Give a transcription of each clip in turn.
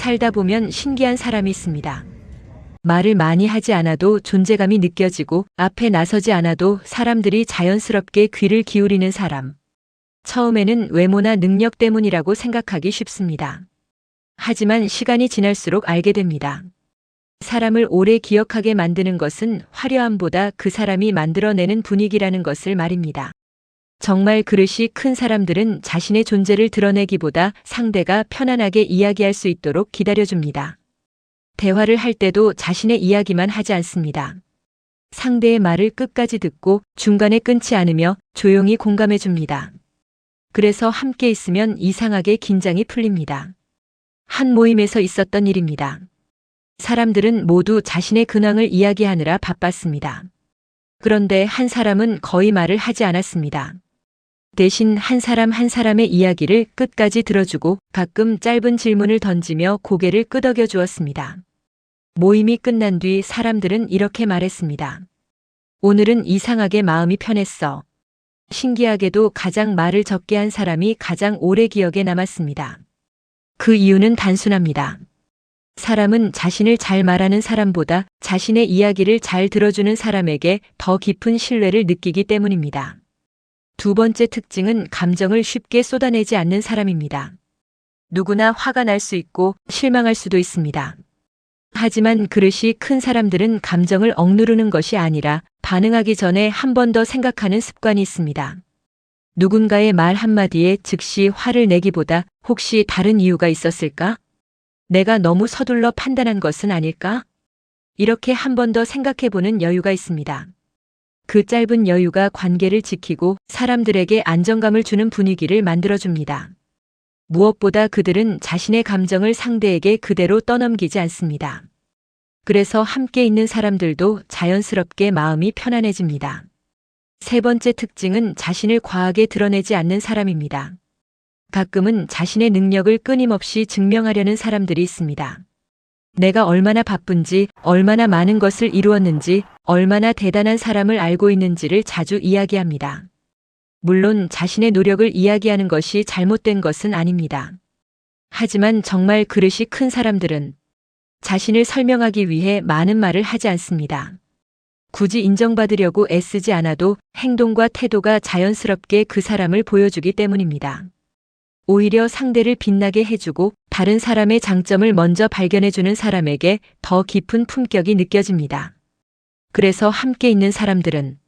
살다 보면 신기한 사람이 있습니다. 말을 많이 하지 않아도 존재감이 느껴지고 앞에 나서지 않아도 사람들이 자연스럽게 귀를 기울이는 사람. 처음에는 외모나 능력 때문이라고 생각하기 쉽습니다. 하지만 시간이 지날수록 알게 됩니다. 사람을 오래 기억하게 만드는 것은 화려함보다 그 사람이 만들어내는 분위기라는 것을 말입니다. 정말 그릇이 큰 사람들은 자신의 존재를 드러내기보다 상대가 편안하게 이야기할 수 있도록 기다려줍니다. 대화를 할 때도 자신의 이야기만 하지 않습니다. 상대의 말을 끝까지 듣고 중간에 끊지 않으며 조용히 공감해 줍니다. 그래서 함께 있으면 이상하게 긴장이 풀립니다. 한 모임에서 있었던 일입니다. 사람들은 모두 자신의 근황을 이야기하느라 바빴습니다. 그런데 한 사람은 거의 말을 하지 않았습니다. 대신 한 사람 한 사람의 이야기를 끝까지 들어주고 가끔 짧은 질문을 던지며 고개를 끄덕여 주었습니다. 모임이 끝난 뒤 사람들은 이렇게 말했습니다. 오늘은 이상하게 마음이 편했어. 신기하게도 가장 말을 적게 한 사람이 가장 오래 기억에 남았습니다. 그 이유는 단순합니다. 사람은 자신을 잘 말하는 사람보다 자신의 이야기를 잘 들어주는 사람에게 더 깊은 신뢰를 느끼기 때문입니다. 두 번째 특징은 감정을 쉽게 쏟아내지 않는 사람입니다. 누구나 화가 날 수 있고 실망할 수도 있습니다. 하지만 그릇이 큰 사람들은 감정을 억누르는 것이 아니라 반응하기 전에 한 번 더 생각하는 습관이 있습니다. 누군가의 말 한마디에 즉시 화를 내기보다 혹시 다른 이유가 있었을까? 내가 너무 서둘러 판단한 것은 아닐까? 이렇게 한 번 더 생각해보는 여유가 있습니다. 그 짧은 여유가 관계를 지키고 사람들에게 안정감을 주는 분위기를 만들어줍니다. 무엇보다 그들은 자신의 감정을 상대에게 그대로 떠넘기지 않습니다. 그래서 함께 있는 사람들도 자연스럽게 마음이 편안해집니다. 세 번째 특징은 자신을 과하게 드러내지 않는 사람입니다. 가끔은 자신의 능력을 끊임없이 증명하려는 사람들이 있습니다. 내가 얼마나 바쁜지, 얼마나 많은 것을 이루었는지, 얼마나 대단한 사람을 알고 있는지를 자주 이야기합니다. 물론 자신의 노력을 이야기하는 것이 잘못된 것은 아닙니다. 하지만 정말 그릇이 큰 사람들은 자신을 설명하기 위해 많은 말을 하지 않습니다. 굳이 인정받으려고 애쓰지 않아도 행동과 태도가 자연스럽게 그 사람을 보여주기 때문입니다. 오히려 상대를 빛나게 해주고 다른 사람의 장점을 먼저 발견해주는 사람에게 더 깊은 품격이 느껴집니다. 그래서 함께 있는 사람들은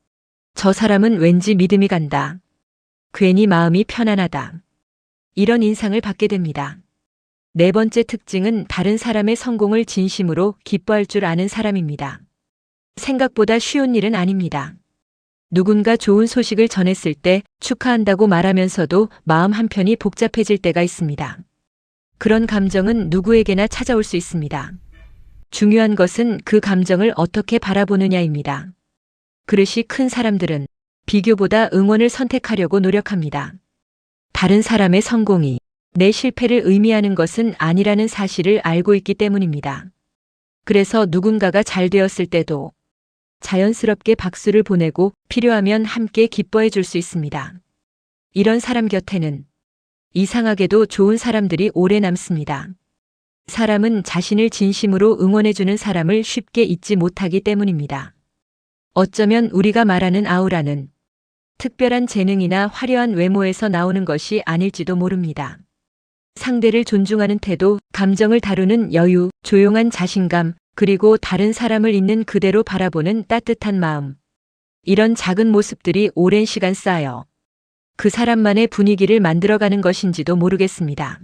저 사람은 왠지 믿음이 간다. 괜히 마음이 편안하다. 이런 인상을 받게 됩니다. 네 번째 특징은 다른 사람의 성공을 진심으로 기뻐할 줄 아는 사람입니다. 생각보다 쉬운 일은 아닙니다. 누군가 좋은 소식을 전했을 때 축하한다고 말하면서도 마음 한편이 복잡해질 때가 있습니다. 그런 감정은 누구에게나 찾아올 수 있습니다. 중요한 것은 그 감정을 어떻게 바라보느냐입니다. 그릇이 큰 사람들은 비교보다 응원을 선택하려고 노력합니다. 다른 사람의 성공이 내 실패를 의미하는 것은 아니라는 사실을 알고 있기 때문입니다. 그래서 누군가가 잘 되었을 때도 자연스럽게 박수를 보내고 필요하면 함께 기뻐해 줄 수 있습니다. 이런 사람 곁에는 이상하게도 좋은 사람들이 오래 남습니다. 사람은 자신을 진심으로 응원해주는 사람을 쉽게 잊지 못하기 때문입니다. 어쩌면 우리가 말하는 아우라는 특별한 재능이나 화려한 외모에서 나오는 것이 아닐지도 모릅니다. 상대를 존중하는 태도, 감정을 다루는 여유, 조용한 자신감, 그리고 다른 사람을 있는 그대로 바라보는 따뜻한 마음. 이런 작은 모습들이 오랜 시간 쌓여 그 사람만의 분위기를 만들어가는 것인지도 모르겠습니다.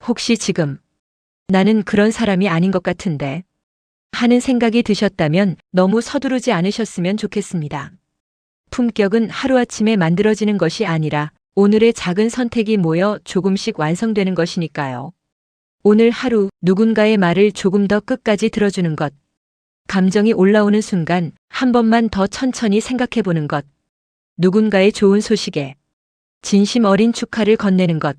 혹시 지금 나는 그런 사람이 아닌 것 같은데 하는 생각이 드셨다면 너무 서두르지 않으셨으면 좋겠습니다. 품격은 하루아침에 만들어지는 것이 아니라 오늘의 작은 선택이 모여 조금씩 완성되는 것이니까요. 오늘 하루 누군가의 말을 조금 더 끝까지 들어주는 것, 감정이 올라오는 순간 한 번만 더 천천히 생각해 보는 것, 누군가의 좋은 소식에 진심 어린 축하를 건네는 것,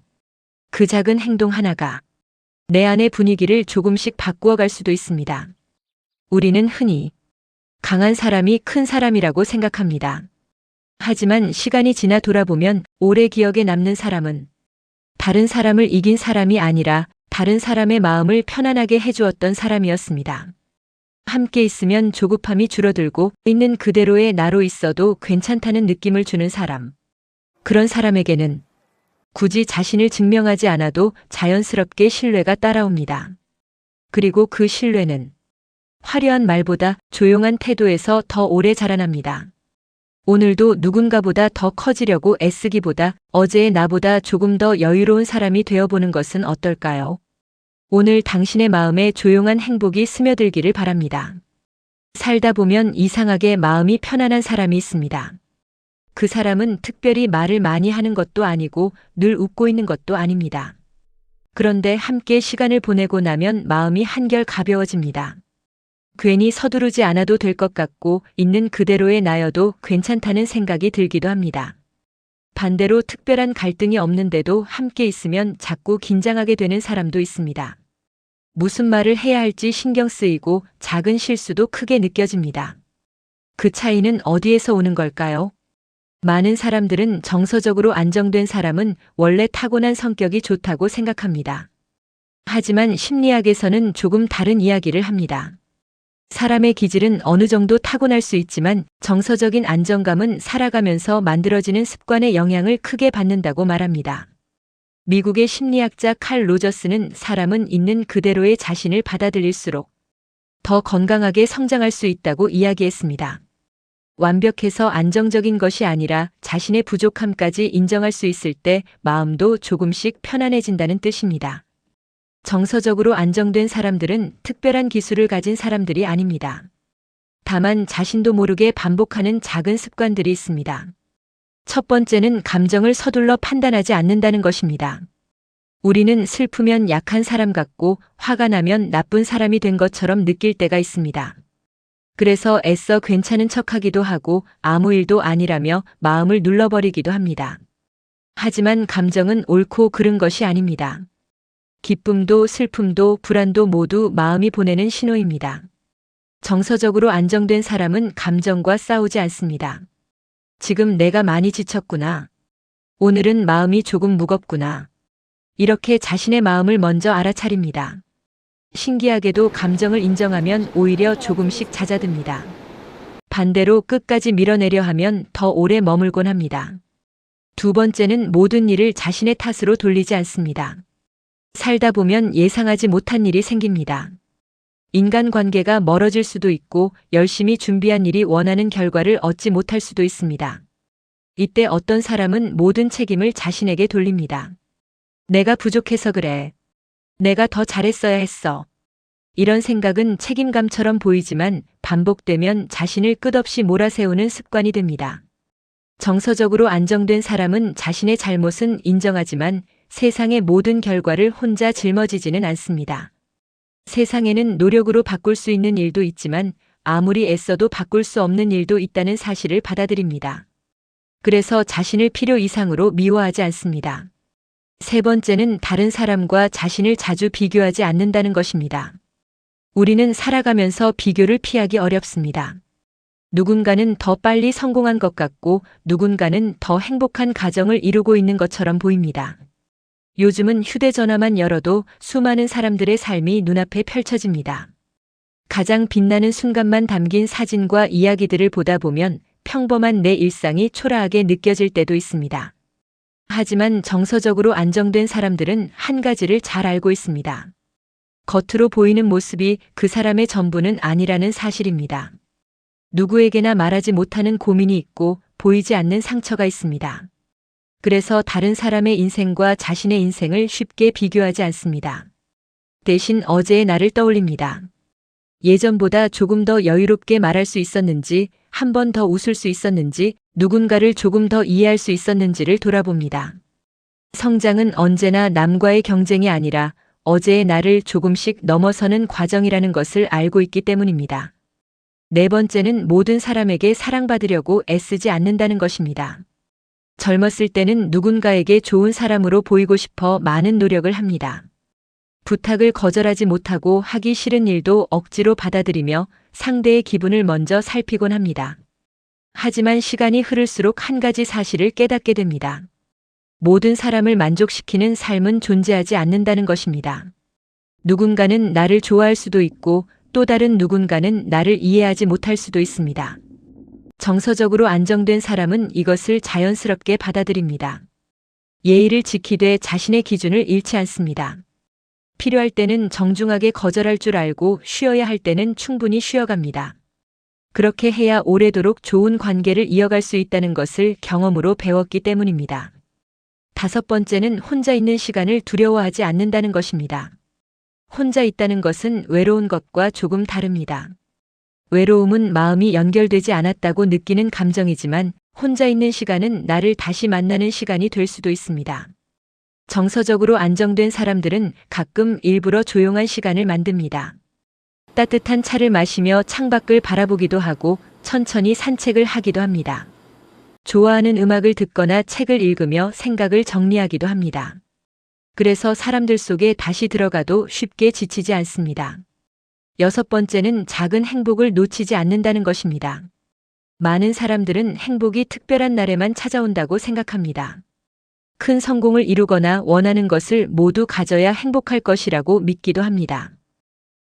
그 작은 행동 하나가 내 안의 분위기를 조금씩 바꾸어 갈 수도 있습니다. 우리는 흔히 강한 사람이 큰 사람이라고 생각합니다. 하지만 시간이 지나 돌아보면 오래 기억에 남는 사람은 다른 사람을 이긴 사람이 아니라 다른 사람의 마음을 편안하게 해주었던 사람이었습니다. 함께 있으면 조급함이 줄어들고 있는 그대로의 나로 있어도 괜찮다는 느낌을 주는 사람. 그런 사람에게는 굳이 자신을 증명하지 않아도 자연스럽게 신뢰가 따라옵니다. 그리고 그 신뢰는 화려한 말보다 조용한 태도에서 더 오래 자라납니다. 오늘도 누군가보다 더 커지려고 애쓰기보다 어제의 나보다 조금 더 여유로운 사람이 되어보는 것은 어떨까요? 오늘 당신의 마음에 조용한 행복이 스며들기를 바랍니다. 살다 보면 이상하게 마음이 편안한 사람이 있습니다. 그 사람은 특별히 말을 많이 하는 것도 아니고 늘 웃고 있는 것도 아닙니다. 그런데 함께 시간을 보내고 나면 마음이 한결 가벼워집니다. 괜히 서두르지 않아도 될 것 같고 있는 그대로의 나여도 괜찮다는 생각이 들기도 합니다. 반대로 특별한 갈등이 없는데도 함께 있으면 자꾸 긴장하게 되는 사람도 있습니다. 무슨 말을 해야 할지 신경 쓰이고 작은 실수도 크게 느껴집니다. 그 차이는 어디에서 오는 걸까요? 많은 사람들은 정서적으로 안정된 사람은 원래 타고난 성격이 좋다고 생각합니다. 하지만 심리학에서는 조금 다른 이야기를 합니다. 사람의 기질은 어느 정도 타고날 수 있지만 정서적인 안정감은 살아가면서 만들어지는 습관의 영향을 크게 받는다고 말합니다. 미국의 심리학자 칼 로저스는 사람은 있는 그대로의 자신을 받아들일수록 더 건강하게 성장할 수 있다고 이야기했습니다. 완벽해서 안정적인 것이 아니라 자신의 부족함까지 인정할 수 있을 때 마음도 조금씩 편안해진다는 뜻입니다. 정서적으로 안정된 사람들은 특별한 기술을 가진 사람들이 아닙니다. 다만 자신도 모르게 반복하는 작은 습관들이 있습니다. 첫 번째는 감정을 서둘러 판단하지 않는다는 것입니다. 우리는 슬프면 약한 사람 같고 화가 나면 나쁜 사람이 된 것처럼 느낄 때가 있습니다. 그래서 애써 괜찮은 척하기도 하고 아무 일도 아니라며 마음을 눌러버리기도 합니다. 하지만 감정은 옳고 그른 것이 아닙니다. 기쁨도 슬픔도 불안도 모두 마음이 보내는 신호입니다. 정서적으로 안정된 사람은 감정과 싸우지 않습니다. 지금 내가 많이 지쳤구나. 오늘은 마음이 조금 무겁구나. 이렇게 자신의 마음을 먼저 알아차립니다. 신기하게도 감정을 인정하면 오히려 조금씩 잦아듭니다. 반대로 끝까지 밀어내려 하면 더 오래 머물곤 합니다. 두 번째는 모든 일을 자신의 탓으로 돌리지 않습니다. 살다 보면 예상하지 못한 일이 생깁니다. 인간관계가 멀어질 수도 있고 열심히 준비한 일이 원하는 결과를 얻지 못할 수도 있습니다. 이때 어떤 사람은 모든 책임을 자신에게 돌립니다. 내가 부족해서 그래. 내가 더 잘했어야 했어. 이런 생각은 책임감처럼 보이지만 반복되면 자신을 끝없이 몰아세우는 습관이 됩니다. 정서적으로 안정된 사람은 자신의 잘못은 인정하지만 세상의 모든 결과를 혼자 짊어지지는 않습니다. 세상에는 노력으로 바꿀 수 있는 일도 있지만 아무리 애써도 바꿀 수 없는 일도 있다는 사실을 받아들입니다. 그래서 자신을 필요 이상으로 미워하지 않습니다. 세 번째는 다른 사람과 자신을 자주 비교하지 않는다는 것입니다. 우리는 살아가면서 비교를 피하기 어렵습니다. 누군가는 더 빨리 성공한 것 같고 누군가는 더 행복한 가정을 이루고 있는 것처럼 보입니다. 요즘은 휴대전화만 열어도 수많은 사람들의 삶이 눈앞에 펼쳐집니다. 가장 빛나는 순간만 담긴 사진과 이야기들을 보다 보면 평범한 내 일상이 초라하게 느껴질 때도 있습니다. 하지만 정서적으로 안정된 사람들은 한 가지를 잘 알고 있습니다. 겉으로 보이는 모습이 그 사람의 전부는 아니라는 사실입니다. 누구에게나 말하지 못하는 고민이 있고 보이지 않는 상처가 있습니다. 그래서 다른 사람의 인생과 자신의 인생을 쉽게 비교하지 않습니다. 대신 어제의 나를 떠올립니다. 예전보다 조금 더 여유롭게 말할 수 있었는지, 한 번 더 웃을 수 있었는지, 누군가를 조금 더 이해할 수 있었는지를 돌아봅니다. 성장은 언제나 남과의 경쟁이 아니라 어제의 나를 조금씩 넘어서는 과정이라는 것을 알고 있기 때문입니다. 네 번째는 모든 사람에게 사랑받으려고 애쓰지 않는다는 것입니다. 젊었을 때는 누군가에게 좋은 사람으로 보이고 싶어 많은 노력을 합니다. 부탁을 거절하지 못하고 하기 싫은 일도 억지로 받아들이며 상대의 기분을 먼저 살피곤 합니다. 하지만 시간이 흐를수록 한 가지 사실을 깨닫게 됩니다. 모든 사람을 만족시키는 삶은 존재하지 않는다는 것입니다. 누군가는 나를 좋아할 수도 있고 또 다른 누군가는 나를 이해하지 못할 수도 있습니다. 정서적으로 안정된 사람은 이것을 자연스럽게 받아들입니다. 예의를 지키되 자신의 기준을 잃지 않습니다. 필요할 때는 정중하게 거절할 줄 알고 쉬어야 할 때는 충분히 쉬어갑니다. 그렇게 해야 오래도록 좋은 관계를 이어갈 수 있다는 것을 경험으로 배웠기 때문입니다. 5번째는 혼자 있는 시간을 두려워하지 않는다는 것입니다. 혼자 있다는 것은 외로운 것과 조금 다릅니다. 외로움은 마음이 연결되지 않았다고 느끼는 감정이지만 혼자 있는 시간은 나를 다시 만나는 시간이 될 수도 있습니다. 정서적으로 안정된 사람들은 가끔 일부러 조용한 시간을 만듭니다. 따뜻한 차를 마시며 창밖을 바라보기도 하고 천천히 산책을 하기도 합니다. 좋아하는 음악을 듣거나 책을 읽으며 생각을 정리하기도 합니다. 그래서 사람들 속에 다시 들어가도 쉽게 지치지 않습니다. 6번째는 작은 행복을 놓치지 않는다는 것입니다. 많은 사람들은 행복이 특별한 날에만 찾아온다고 생각합니다. 큰 성공을 이루거나 원하는 것을 모두 가져야 행복할 것이라고 믿기도 합니다.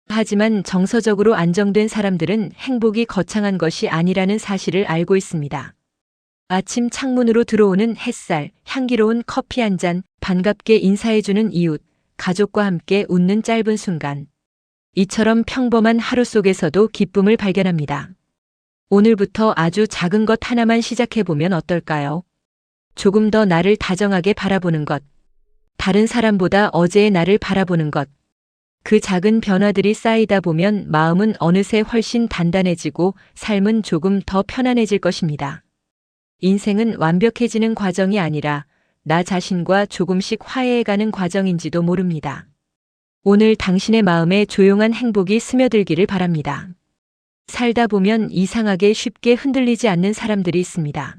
하지만 정서적으로 안정된 사람들은 행복이 거창한 것이 아니라는 사실을 알고 있습니다. 아침 창문으로 들어오는 햇살, 향기로운 커피 한 잔, 반갑게 인사해주는 이웃, 가족과 함께 웃는 짧은 순간. 이처럼 평범한 하루 속에서도 기쁨을 발견합니다. 오늘부터 아주 작은 것 하나만 시작해보면 어떨까요? 조금 더 나를 다정하게 바라보는 것. 다른 사람보다 어제의 나를 바라보는 것. 그 작은 변화들이 쌓이다 보면 마음은 어느새 훨씬 단단해지고 삶은 조금 더 편안해질 것입니다. 인생은 완벽해지는 과정이 아니라 나 자신과 조금씩 화해해가는 과정인지도 모릅니다. 오늘 당신의 마음에 조용한 행복이 스며들기를 바랍니다. 살다 보면 이상하게 쉽게 흔들리지 않는 사람들이 있습니다.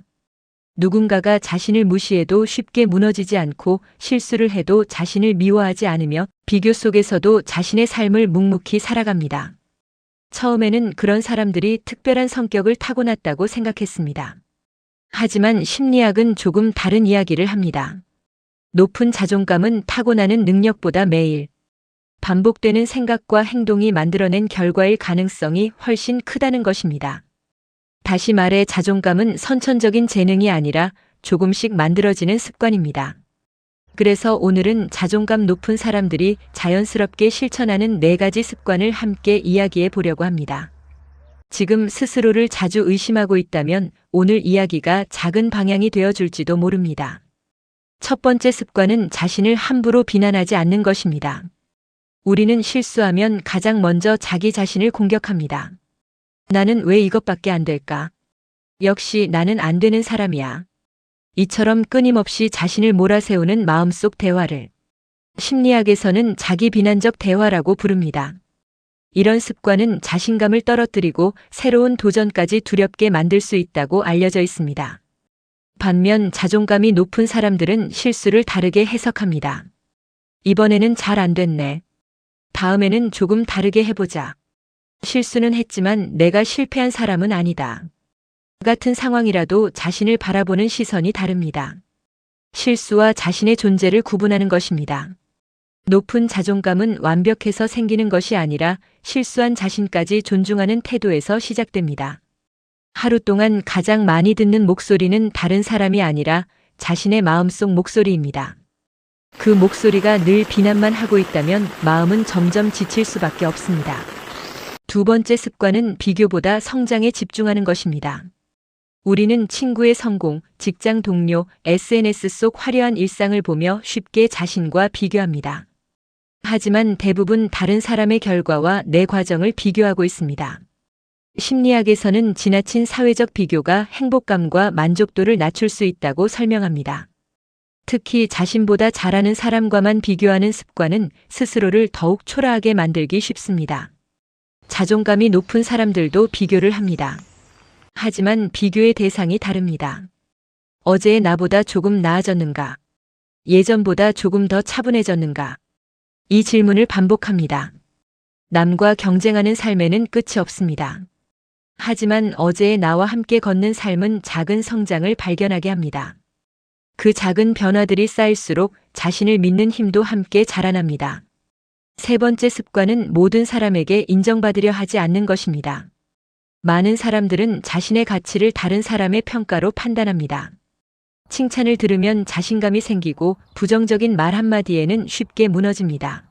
누군가가 자신을 무시해도 쉽게 무너지지 않고 실수를 해도 자신을 미워하지 않으며 비교 속에서도 자신의 삶을 묵묵히 살아갑니다. 처음에는 그런 사람들이 특별한 성격을 타고났다고 생각했습니다. 하지만 심리학은 조금 다른 이야기를 합니다. 높은 자존감은 타고나는 능력보다 매일 반복되는 생각과 행동이 만들어낸 결과일 가능성이 훨씬 크다는 것입니다. 다시 말해 자존감은 선천적인 재능이 아니라 조금씩 만들어지는 습관입니다. 그래서 오늘은 자존감 높은 사람들이 자연스럽게 실천하는 4가지 습관을 함께 이야기해 보려고 합니다. 지금 스스로를 자주 의심하고 있다면 오늘 이야기가 작은 방향이 되어줄지도 모릅니다. 첫 번째 습관은 자신을 함부로 비난하지 않는 것입니다. 우리는 실수하면 가장 먼저 자기 자신을 공격합니다. 나는 왜 이것밖에 안 될까? 역시 나는 안 되는 사람이야. 이처럼 끊임없이 자신을 몰아세우는 마음속 대화를 심리학에서는 자기 비난적 대화라고 부릅니다. 이런 습관은 자신감을 떨어뜨리고 새로운 도전까지 두렵게 만들 수 있다고 알려져 있습니다. 반면 자존감이 높은 사람들은 실수를 다르게 해석합니다. 이번에는 잘 안 됐네. 다음에는 조금 다르게 해보자. 실수는 했지만 내가 실패한 사람은 아니다. 같은 상황이라도 자신을 바라보는 시선이 다릅니다. 실수와 자신의 존재를 구분하는 것입니다. 높은 자존감은 완벽해서 생기는 것이 아니라 실수한 자신까지 존중하는 태도에서 시작됩니다. 하루 동안 가장 많이 듣는 목소리는 다른 사람이 아니라 자신의 마음속 목소리입니다. 그 목소리가 늘 비난만 하고 있다면 마음은 점점 지칠 수밖에 없습니다. 두 번째 습관은 비교보다 성장에 집중하는 것입니다. 우리는 친구의 성공, 직장 동료, SNS 속 화려한 일상을 보며 쉽게 자신과 비교합니다. 하지만 대부분 다른 사람의 결과와 내 과정을 비교하고 있습니다. 심리학에서는 지나친 사회적 비교가 행복감과 만족도를 낮출 수 있다고 설명합니다. 특히 자신보다 잘하는 사람과만 비교하는 습관은 스스로를 더욱 초라하게 만들기 쉽습니다. 자존감이 높은 사람들도 비교를 합니다. 하지만 비교의 대상이 다릅니다. 어제의 나보다 조금 나아졌는가? 예전보다 조금 더 차분해졌는가? 이 질문을 반복합니다. 남과 경쟁하는 삶에는 끝이 없습니다. 하지만 어제의 나와 함께 걷는 삶은 작은 성장을 발견하게 합니다. 그 작은 변화들이 쌓일수록 자신을 믿는 힘도 함께 자라납니다. 세 번째 습관은 모든 사람에게 인정받으려 하지 않는 것입니다. 많은 사람들은 자신의 가치를 다른 사람의 평가로 판단합니다. 칭찬을 들으면 자신감이 생기고 부정적인 말 한마디에는 쉽게 무너집니다.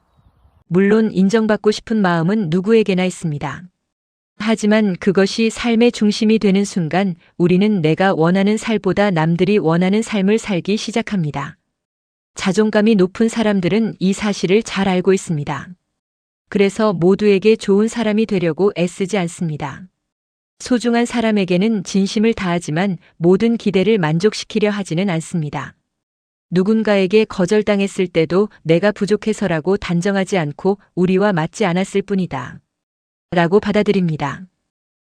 물론 인정받고 싶은 마음은 누구에게나 있습니다. 하지만 그것이 삶의 중심이 되는 순간 우리는 내가 원하는 삶보다 남들이 원하는 삶을 살기 시작합니다. 자존감이 높은 사람들은 이 사실을 잘 알고 있습니다. 그래서 모두에게 좋은 사람이 되려고 애쓰지 않습니다. 소중한 사람에게는 진심을 다하지만 모든 기대를 만족시키려 하지는 않습니다. 누군가에게 거절당했을 때도 내가 부족해서라고 단정하지 않고 우리와 맞지 않았을 뿐이다 라고 받아들입니다.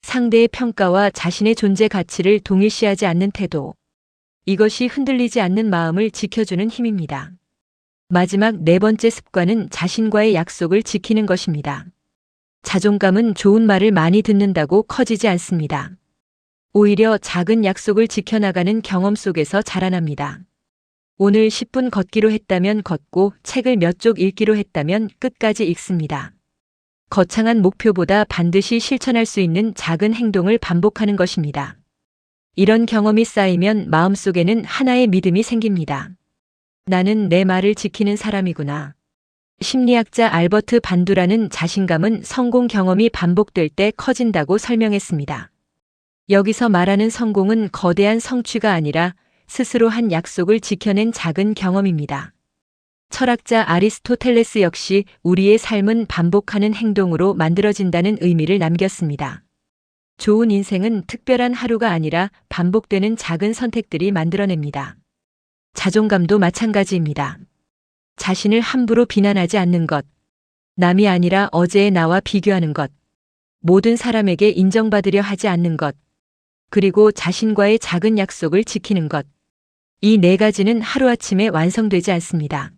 상대의 평가와 자신의 존재 가치를 동일시하지 않는 태도. 이것이 흔들리지 않는 마음을 지켜주는 힘입니다. 마지막 네 번째 습관은 자신과의 약속을 지키는 것입니다. 자존감은 좋은 말을 많이 듣는다고 커지지 않습니다. 오히려 작은 약속을 지켜나가는 경험 속에서 자라납니다. 오늘 10분 걷기로 했다면 걷고 책을 몇 쪽 읽기로 했다면 끝까지 읽습니다. 거창한 목표보다 반드시 실천할 수 있는 작은 행동을 반복하는 것입니다. 이런 경험이 쌓이면 마음속에는 하나의 믿음이 생깁니다. 나는 내 말을 지키는 사람이구나. 심리학자 알버트 반두라는 자신감은 성공 경험이 반복될 때 커진다고 설명했습니다. 여기서 말하는 성공은 거대한 성취가 아니라 스스로 한 약속을 지켜낸 작은 경험입니다. 철학자 아리스토텔레스 역시 우리의 삶은 반복하는 행동으로 만들어진다는 의미를 남겼습니다. 좋은 인생은 특별한 하루가 아니라 반복되는 작은 선택들이 만들어냅니다. 자존감도 마찬가지입니다. 자신을 함부로 비난하지 않는 것, 남이 아니라 어제의 나와 비교하는 것, 모든 사람에게 인정받으려 하지 않는 것, 그리고 자신과의 작은 약속을 지키는 것. 이 네 가지는 하루아침에 완성되지 않습니다.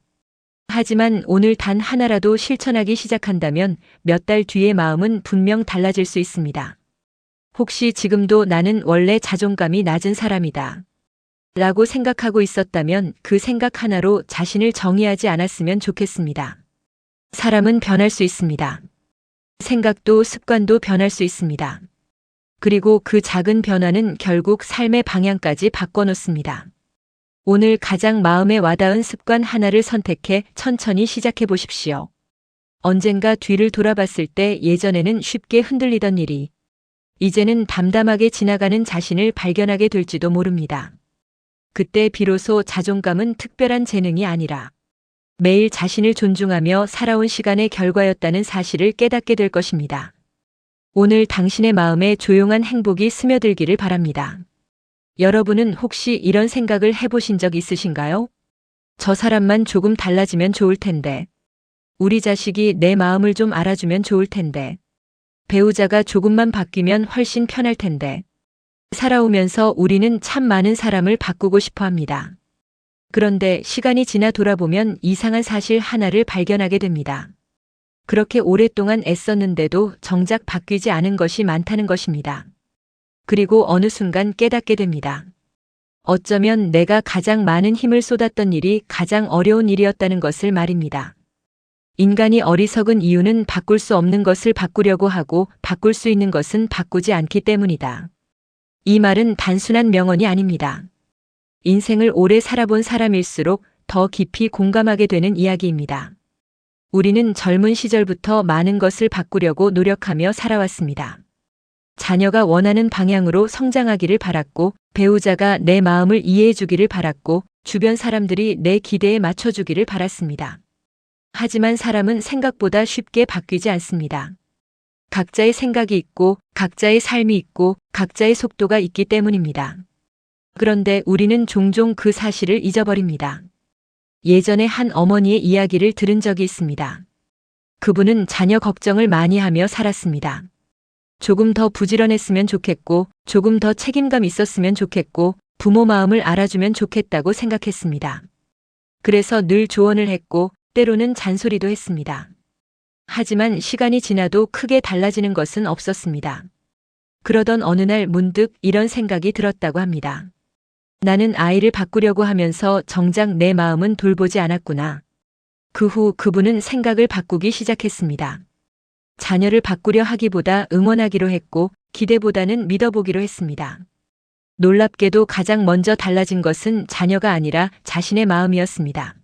하지만 오늘 단 하나라도 실천하기 시작한다면 몇 달 뒤의 마음은 분명 달라질 수 있습니다. 혹시 지금도 나는 원래 자존감이 낮은 사람이다 라고 생각하고 있었다면 그 생각 하나로 자신을 정의하지 않았으면 좋겠습니다. 사람은 변할 수 있습니다. 생각도 습관도 변할 수 있습니다. 그리고 그 작은 변화는 결국 삶의 방향까지 바꿔놓습니다. 오늘 가장 마음에 와닿은 습관 하나를 선택해 천천히 시작해 보십시오. 언젠가 뒤를 돌아봤을 때 예전에는 쉽게 흔들리던 일이 이제는 담담하게 지나가는 자신을 발견하게 될지도 모릅니다. 그때 비로소 자존감은 특별한 재능이 아니라 매일 자신을 존중하며 살아온 시간의 결과였다는 사실을 깨닫게 될 것입니다. 오늘 당신의 마음에 조용한 행복이 스며들기를 바랍니다. 여러분은 혹시 이런 생각을 해보신 적 있으신가요? 저 사람만 조금 달라지면 좋을 텐데. 우리 자식이 내 마음을 좀 알아주면 좋을 텐데. 배우자가 조금만 바뀌면 훨씬 편할 텐데. 살아오면서 우리는 참 많은 사람을 바꾸고 싶어 합니다. 그런데 시간이 지나 돌아보면 이상한 사실 하나를 발견하게 됩니다. 그렇게 오랫동안 애썼는데도 정작 바뀌지 않은 것이 많다는 것입니다. 그리고 어느 순간 깨닫게 됩니다. 어쩌면 내가 가장 많은 힘을 쏟았던 일이 가장 어려운 일이었다는 것을 말입니다. 인간이 어리석은 이유는 바꿀 수 없는 것을 바꾸려고 하고 바꿀 수 있는 것은 바꾸지 않기 때문이다. 이 말은 단순한 명언이 아닙니다. 인생을 오래 살아본 사람일수록 더 깊이 공감하게 되는 이야기입니다. 우리는 젊은 시절부터 많은 것을 바꾸려고 노력하며 살아왔습니다. 자녀가 원하는 방향으로 성장하기를 바랐고, 배우자가 내 마음을 이해해 주기를 바랐고, 주변 사람들이 내 기대에 맞춰주기를 바랐습니다. 하지만 사람은 생각보다 쉽게 바뀌지 않습니다. 각자의 생각이 있고, 각자의 삶이 있고, 각자의 속도가 있기 때문입니다. 그런데 우리는 종종 그 사실을 잊어버립니다. 예전에 한 어머니의 이야기를 들은 적이 있습니다. 그분은 자녀 걱정을 많이 하며 살았습니다. 조금 더 부지런했으면 좋겠고, 조금 더 책임감 있었으면 좋겠고, 부모 마음을 알아주면 좋겠다고 생각했습니다. 그래서 늘 조언을 했고, 때로는 잔소리도 했습니다. 하지만 시간이 지나도 크게 달라지는 것은 없었습니다. 그러던 어느 날 문득 이런 생각이 들었다고 합니다. 나는 아이를 바꾸려고 하면서 정작 내 마음은 돌보지 않았구나. 그 후 그분은 생각을 바꾸기 시작했습니다. 자녀를 바꾸려 하기보다 응원하기로 했고 기대보다는 믿어보기로 했습니다. 놀랍게도 가장 먼저 달라진 것은 자녀가 아니라 자신의 마음이었습니다.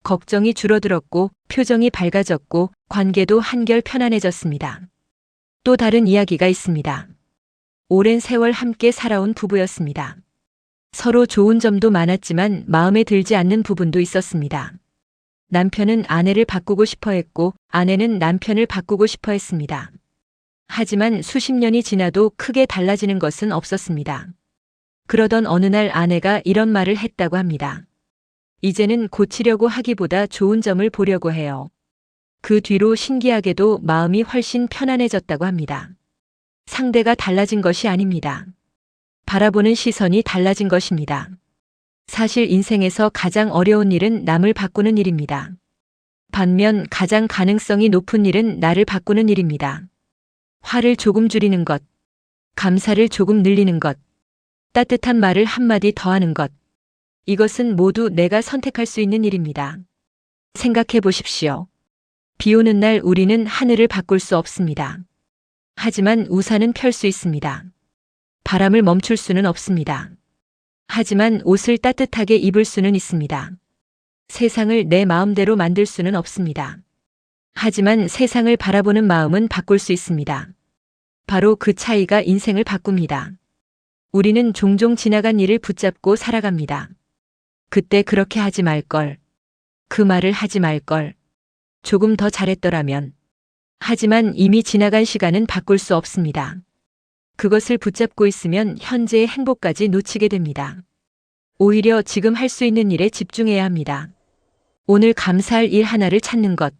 걱정이 줄어들었고 표정이 밝아졌고 관계도 한결 편안해졌습니다. 또 다른 이야기가 있습니다. 오랜 세월 함께 살아온 부부였습니다. 서로 좋은 점도 많았지만 마음에 들지 않는 부분도 있었습니다. 남편은 아내를 바꾸고 싶어 했고 아내는 남편을 바꾸고 싶어 했습니다. 하지만 수십 년이 지나도 크게 달라지는 것은 없었습니다. 그러던 어느 날 아내가 이런 말을 했다고 합니다. 이제는 고치려고 하기보다 좋은 점을 보려고 해요. 그 뒤로 신기하게도 마음이 훨씬 편안해졌다고 합니다. 상대가 달라진 것이 아닙니다. 바라보는 시선이 달라진 것입니다. 사실 인생에서 가장 어려운 일은 남을 바꾸는 일입니다. 반면 가장 가능성이 높은 일은 나를 바꾸는 일입니다. 화를 조금 줄이는 것, 감사를 조금 늘리는 것, 따뜻한 말을 한마디 더 하는 것. 이것은 모두 내가 선택할 수 있는 일입니다. 생각해 보십시오. 비 오는 날 우리는 하늘을 바꿀 수 없습니다. 하지만 우산은 펼 수 있습니다. 바람을 멈출 수는 없습니다. 하지만 옷을 따뜻하게 입을 수는 있습니다. 세상을 내 마음대로 만들 수는 없습니다. 하지만 세상을 바라보는 마음은 바꿀 수 있습니다. 바로 그 차이가 인생을 바꿉니다. 우리는 종종 지나간 일을 붙잡고 살아갑니다. 그때 그렇게 하지 말걸. 그 말을 하지 말걸. 조금 더 잘했더라면. 하지만 이미 지나간 시간은 바꿀 수 없습니다. 그것을 붙잡고 있으면 현재의 행복까지 놓치게 됩니다. 오히려 지금 할 수 있는 일에 집중해야 합니다. 오늘 감사할 일 하나를 찾는 것.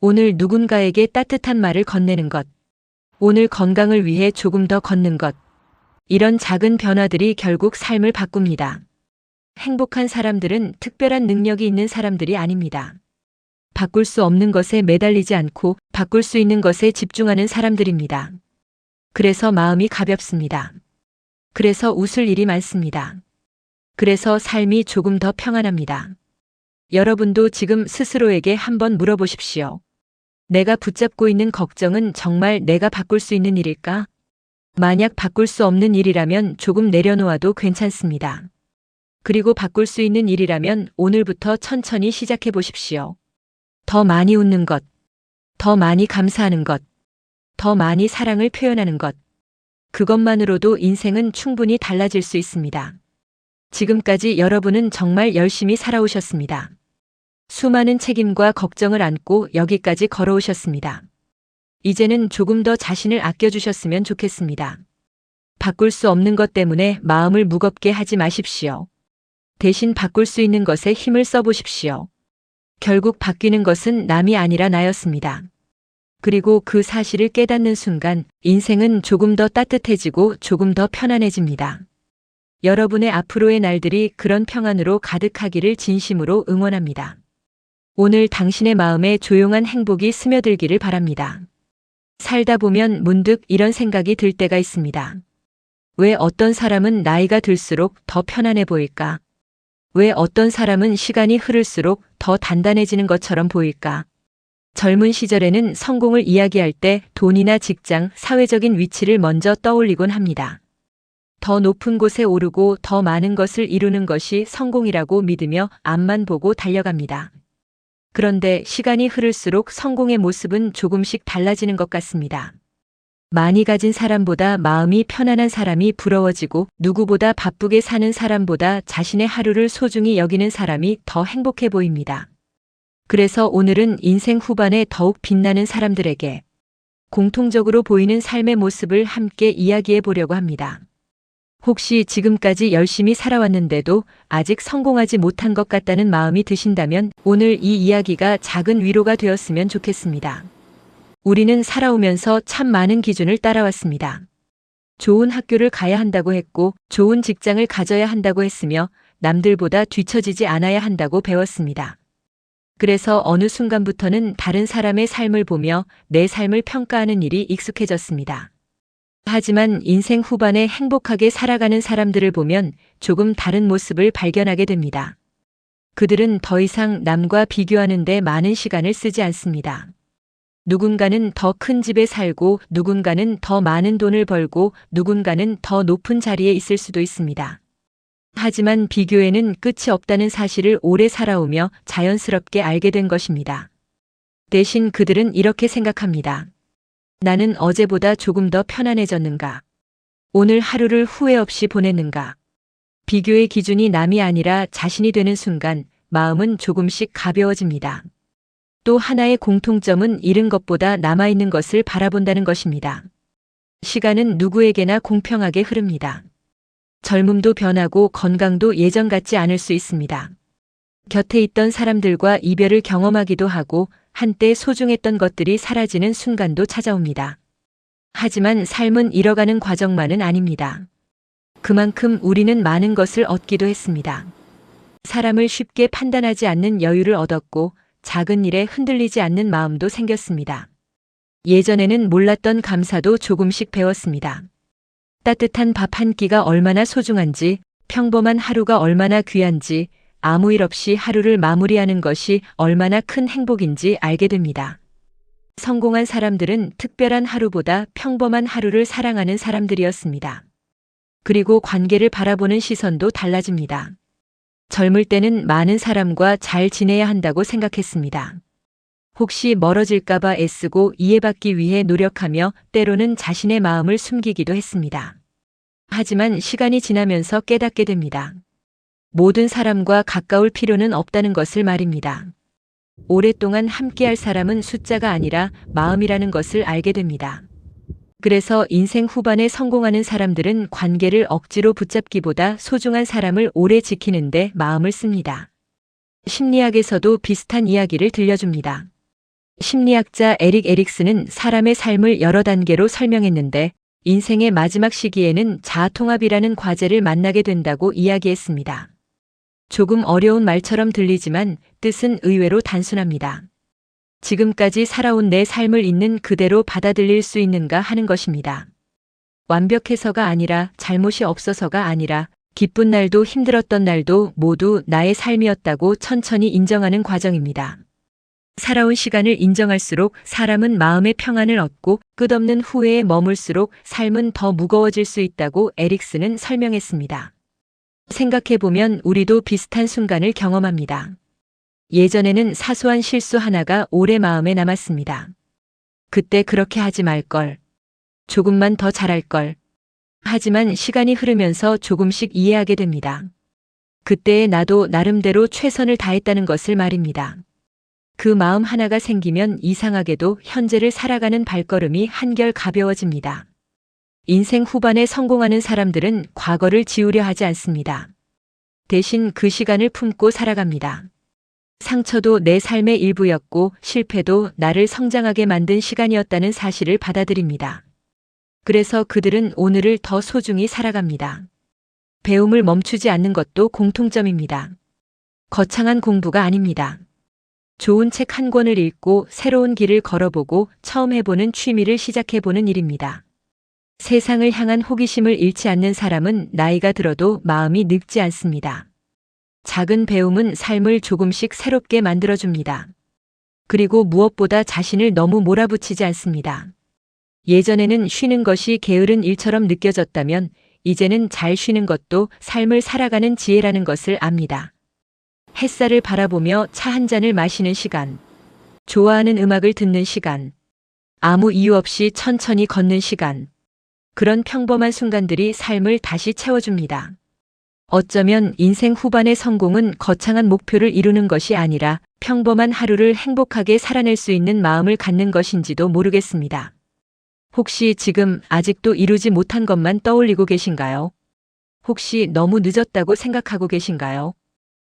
오늘 누군가에게 따뜻한 말을 건네는 것. 오늘 건강을 위해 조금 더 걷는 것. 이런 작은 변화들이 결국 삶을 바꿉니다. 행복한 사람들은 특별한 능력이 있는 사람들이 아닙니다. 바꿀 수 없는 것에 매달리지 않고 바꿀 수 있는 것에 집중하는 사람들입니다. 그래서 마음이 가볍습니다. 그래서 웃을 일이 많습니다. 그래서 삶이 조금 더 평안합니다. 여러분도 지금 스스로에게 한번 물어보십시오. 내가 붙잡고 있는 걱정은 정말 내가 바꿀 수 있는 일일까? 만약 바꿀 수 없는 일이라면 조금 내려놓아도 괜찮습니다. 그리고 바꿀 수 있는 일이라면 오늘부터 천천히 시작해 보십시오. 더 많이 웃는 것, 더 많이 감사하는 것, 더 많이 사랑을 표현하는 것. 그것만으로도 인생은 충분히 달라질 수 있습니다. 지금까지 여러분은 정말 열심히 살아오셨습니다. 수많은 책임과 걱정을 안고 여기까지 걸어오셨습니다. 이제는 조금 더 자신을 아껴주셨으면 좋겠습니다. 바꿀 수 없는 것 때문에 마음을 무겁게 하지 마십시오. 대신 바꿀 수 있는 것에 힘을 써보십시오. 결국 바뀌는 것은 남이 아니라 나였습니다. 그리고 그 사실을 깨닫는 순간 인생은 조금 더 따뜻해지고 조금 더 편안해집니다. 여러분의 앞으로의 날들이 그런 평안으로 가득하기를 진심으로 응원합니다. 오늘 당신의 마음에 조용한 행복이 스며들기를 바랍니다. 살다 보면 문득 이런 생각이 들 때가 있습니다. 왜 어떤 사람은 나이가 들수록 더 편안해 보일까? 왜 어떤 사람은 시간이 흐를수록 더 단단해지는 것처럼 보일까? 젊은 시절에는 성공을 이야기할 때 돈이나 직장, 사회적인 위치를 먼저 떠올리곤 합니다. 더 높은 곳에 오르고 더 많은 것을 이루는 것이 성공이라고 믿으며 앞만 보고 달려갑니다. 그런데 시간이 흐를수록 성공의 모습은 조금씩 달라지는 것 같습니다. 많이 가진 사람보다 마음이 편안한 사람이 부러워지고 누구보다 바쁘게 사는 사람보다 자신의 하루를 소중히 여기는 사람이 더 행복해 보입니다. 그래서 오늘은 인생 후반에 더욱 빛나는 사람들에게 공통적으로 보이는 삶의 모습을 함께 이야기해 보려고 합니다. 혹시 지금까지 열심히 살아왔는데도 아직 성공하지 못한 것 같다는 마음이 드신다면 오늘 이 이야기가 작은 위로가 되었으면 좋겠습니다. 우리는 살아오면서 참 많은 기준을 따라왔습니다. 좋은 학교를 가야 한다고 했고 좋은 직장을 가져야 한다고 했으며 남들보다 뒤처지지 않아야 한다고 배웠습니다. 그래서 어느 순간부터는 다른 사람의 삶을 보며 내 삶을 평가하는 일이 익숙해졌습니다. 하지만 인생 후반에 행복하게 살아가는 사람들을 보면 조금 다른 모습을 발견하게 됩니다. 그들은 더 이상 남과 비교하는 데 많은 시간을 쓰지 않습니다. 누군가는 더 큰 집에 살고 누군가는 더 많은 돈을 벌고 누군가는 더 높은 자리에 있을 수도 있습니다. 하지만 비교에는 끝이 없다는 사실을 오래 살아오며 자연스럽게 알게 된 것입니다. 대신 그들은 이렇게 생각합니다. 나는 어제보다 조금 더 편안해졌는가? 오늘 하루를 후회 없이 보냈는가? 비교의 기준이 남이 아니라 자신이 되는 순간 마음은 조금씩 가벼워집니다. 또 하나의 공통점은 잃은 것보다 남아있는 것을 바라본다는 것입니다. 시간은 누구에게나 공평하게 흐릅니다. 젊음도 변하고 건강도 예전 같지 않을 수 있습니다. 곁에 있던 사람들과 이별을 경험하기도 하고 한때 소중했던 것들이 사라지는 순간도 찾아옵니다. 하지만 삶은 잃어가는 과정만은 아닙니다. 그만큼 우리는 많은 것을 얻기도 했습니다. 사람을 쉽게 판단하지 않는 여유를 얻었고 작은 일에 흔들리지 않는 마음도 생겼습니다. 예전에는 몰랐던 감사도 조금씩 배웠습니다. 따뜻한 밥 한 끼가 얼마나 소중한지, 평범한 하루가 얼마나 귀한지, 아무 일 없이 하루를 마무리하는 것이 얼마나 큰 행복인지 알게 됩니다. 성공한 사람들은 특별한 하루보다 평범한 하루를 사랑하는 사람들이었습니다. 그리고 관계를 바라보는 시선도 달라집니다. 젊을 때는 많은 사람과 잘 지내야 한다고 생각했습니다. 혹시 멀어질까봐 애쓰고 이해받기 위해 노력하며 때로는 자신의 마음을 숨기기도 했습니다. 하지만 시간이 지나면서 깨닫게 됩니다. 모든 사람과 가까울 필요는 없다는 것을 말입니다. 오랫동안 함께할 사람은 숫자가 아니라 마음이라는 것을 알게 됩니다. 그래서 인생 후반에 성공하는 사람들은 관계를 억지로 붙잡기보다 소중한 사람을 오래 지키는데 마음을 씁니다. 심리학에서도 비슷한 이야기를 들려줍니다. 심리학자 에릭 에릭슨은 사람의 삶을 여러 단계로 설명했는데 인생의 마지막 시기에는 자아통합이라는 과제를 만나게 된다고 이야기했습니다. 조금 어려운 말처럼 들리지만 뜻은 의외로 단순합니다. 지금까지 살아온 내 삶을 있는 그대로 받아들일 수 있는가 하는 것입니다. 완벽해서가 아니라 잘못이 없어서가 아니라 기쁜 날도 힘들었던 날도 모두 나의 삶이었다고 천천히 인정하는 과정입니다. 살아온 시간을 인정할수록 사람은 마음의 평안을 얻고 끝없는 후회에 머물수록 삶은 더 무거워질 수 있다고 에릭슨은 설명했습니다. 생각해보면 우리도 비슷한 순간을 경험합니다. 예전에는 사소한 실수 하나가 오래 마음에 남았습니다. 그때 그렇게 하지 말걸. 조금만 더 잘할걸. 하지만 시간이 흐르면서 조금씩 이해하게 됩니다. 그때의 나도 나름대로 최선을 다했다는 것을 말입니다. 그 마음 하나가 생기면 이상하게도 현재를 살아가는 발걸음이 한결 가벼워집니다. 인생 후반에 성공하는 사람들은 과거를 지우려 하지 않습니다. 대신 그 시간을 품고 살아갑니다. 상처도 내 삶의 일부였고 실패도 나를 성장하게 만든 시간이었다는 사실을 받아들입니다. 그래서 그들은 오늘을 더 소중히 살아갑니다. 배움을 멈추지 않는 것도 공통점입니다. 거창한 공부가 아닙니다. 좋은 책 한 권을 읽고 새로운 길을 걸어보고 처음 해보는 취미를 시작해보는 일입니다. 세상을 향한 호기심을 잃지 않는 사람은 나이가 들어도 마음이 늙지 않습니다. 작은 배움은 삶을 조금씩 새롭게 만들어줍니다. 그리고 무엇보다 자신을 너무 몰아붙이지 않습니다. 예전에는 쉬는 것이 게으른 일처럼 느껴졌다면 이제는 잘 쉬는 것도 삶을 살아가는 지혜라는 것을 압니다. 햇살을 바라보며 차 한 잔을 마시는 시간, 좋아하는 음악을 듣는 시간, 아무 이유 없이 천천히 걷는 시간, 그런 평범한 순간들이 삶을 다시 채워줍니다. 어쩌면 인생 후반의 성공은 거창한 목표를 이루는 것이 아니라 평범한 하루를 행복하게 살아낼 수 있는 마음을 갖는 것인지도 모르겠습니다. 혹시 지금 아직도 이루지 못한 것만 떠올리고 계신가요? 혹시 너무 늦었다고 생각하고 계신가요?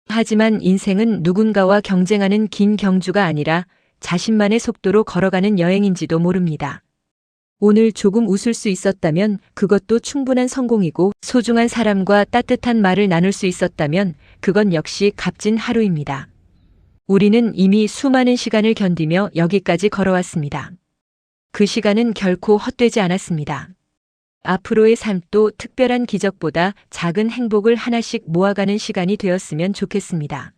하지만 인생은 누군가와 경쟁하는 긴 경주가 아니라 자신만의 속도로 걸어가는 여행인지도 모릅니다. 오늘 조금 웃을 수 있었다면 그것도 충분한 성공이고 소중한 사람과 따뜻한 말을 나눌 수 있었다면 그건 역시 값진 하루입니다. 우리는 이미 수많은 시간을 견디며 여기까지 걸어왔습니다. 그 시간은 결코 헛되지 않았습니다. 앞으로의 삶도 특별한 기적보다 작은 행복을 하나씩 모아가는 시간이 되었으면 좋겠습니다.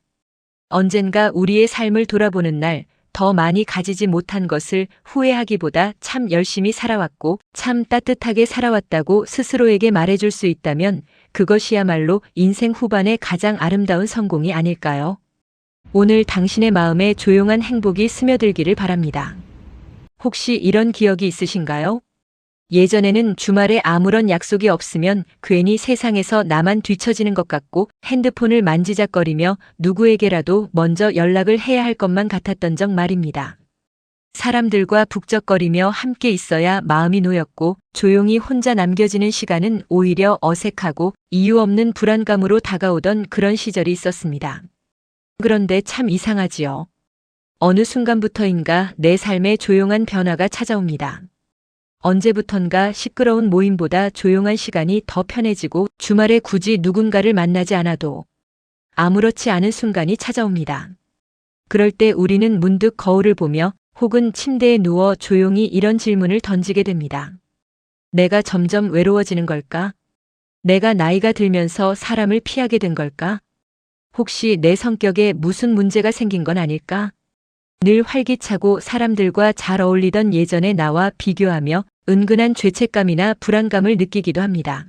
언젠가 우리의 삶을 돌아보는 날, 더 많이 가지지 못한 것을 후회하기보다 참 열심히 살아왔고 참 따뜻하게 살아왔다고 스스로에게 말해줄 수 있다면 그것이야말로 인생 후반의 가장 아름다운 성공이 아닐까요? 오늘 당신의 마음에 조용한 행복이 스며들기를 바랍니다. 혹시 이런 기억이 있으신가요? 예전에는 주말에 아무런 약속이 없으면 괜히 세상에서 나만 뒤처지는 것 같고 핸드폰을 만지작거리며 누구에게라도 먼저 연락을 해야 할 것만 같았던 적 말입니다. 사람들과 북적거리며 함께 있어야 마음이 놓였고 조용히 혼자 남겨지는 시간은 오히려 어색하고 이유 없는 불안감으로 다가오던 그런 시절이 있었습니다. 그런데 참 이상하지요. 어느 순간부터인가 내 삶에 조용한 변화가 찾아옵니다. 언제부턴가 시끄러운 모임보다 조용한 시간이 더 편해지고 주말에 굳이 누군가를 만나지 않아도 아무렇지 않은 순간이 찾아옵니다. 그럴 때 우리는 문득 거울을 보며 혹은 침대에 누워 조용히 이런 질문을 던지게 됩니다. 내가 점점 외로워지는 걸까? 내가 나이가 들면서 사람을 피하게 된 걸까? 혹시 내 성격에 무슨 문제가 생긴 건 아닐까? 늘 활기차고 사람들과 잘 어울리던 예전의 나와 비교하며 은근한 죄책감이나 불안감을 느끼기도 합니다.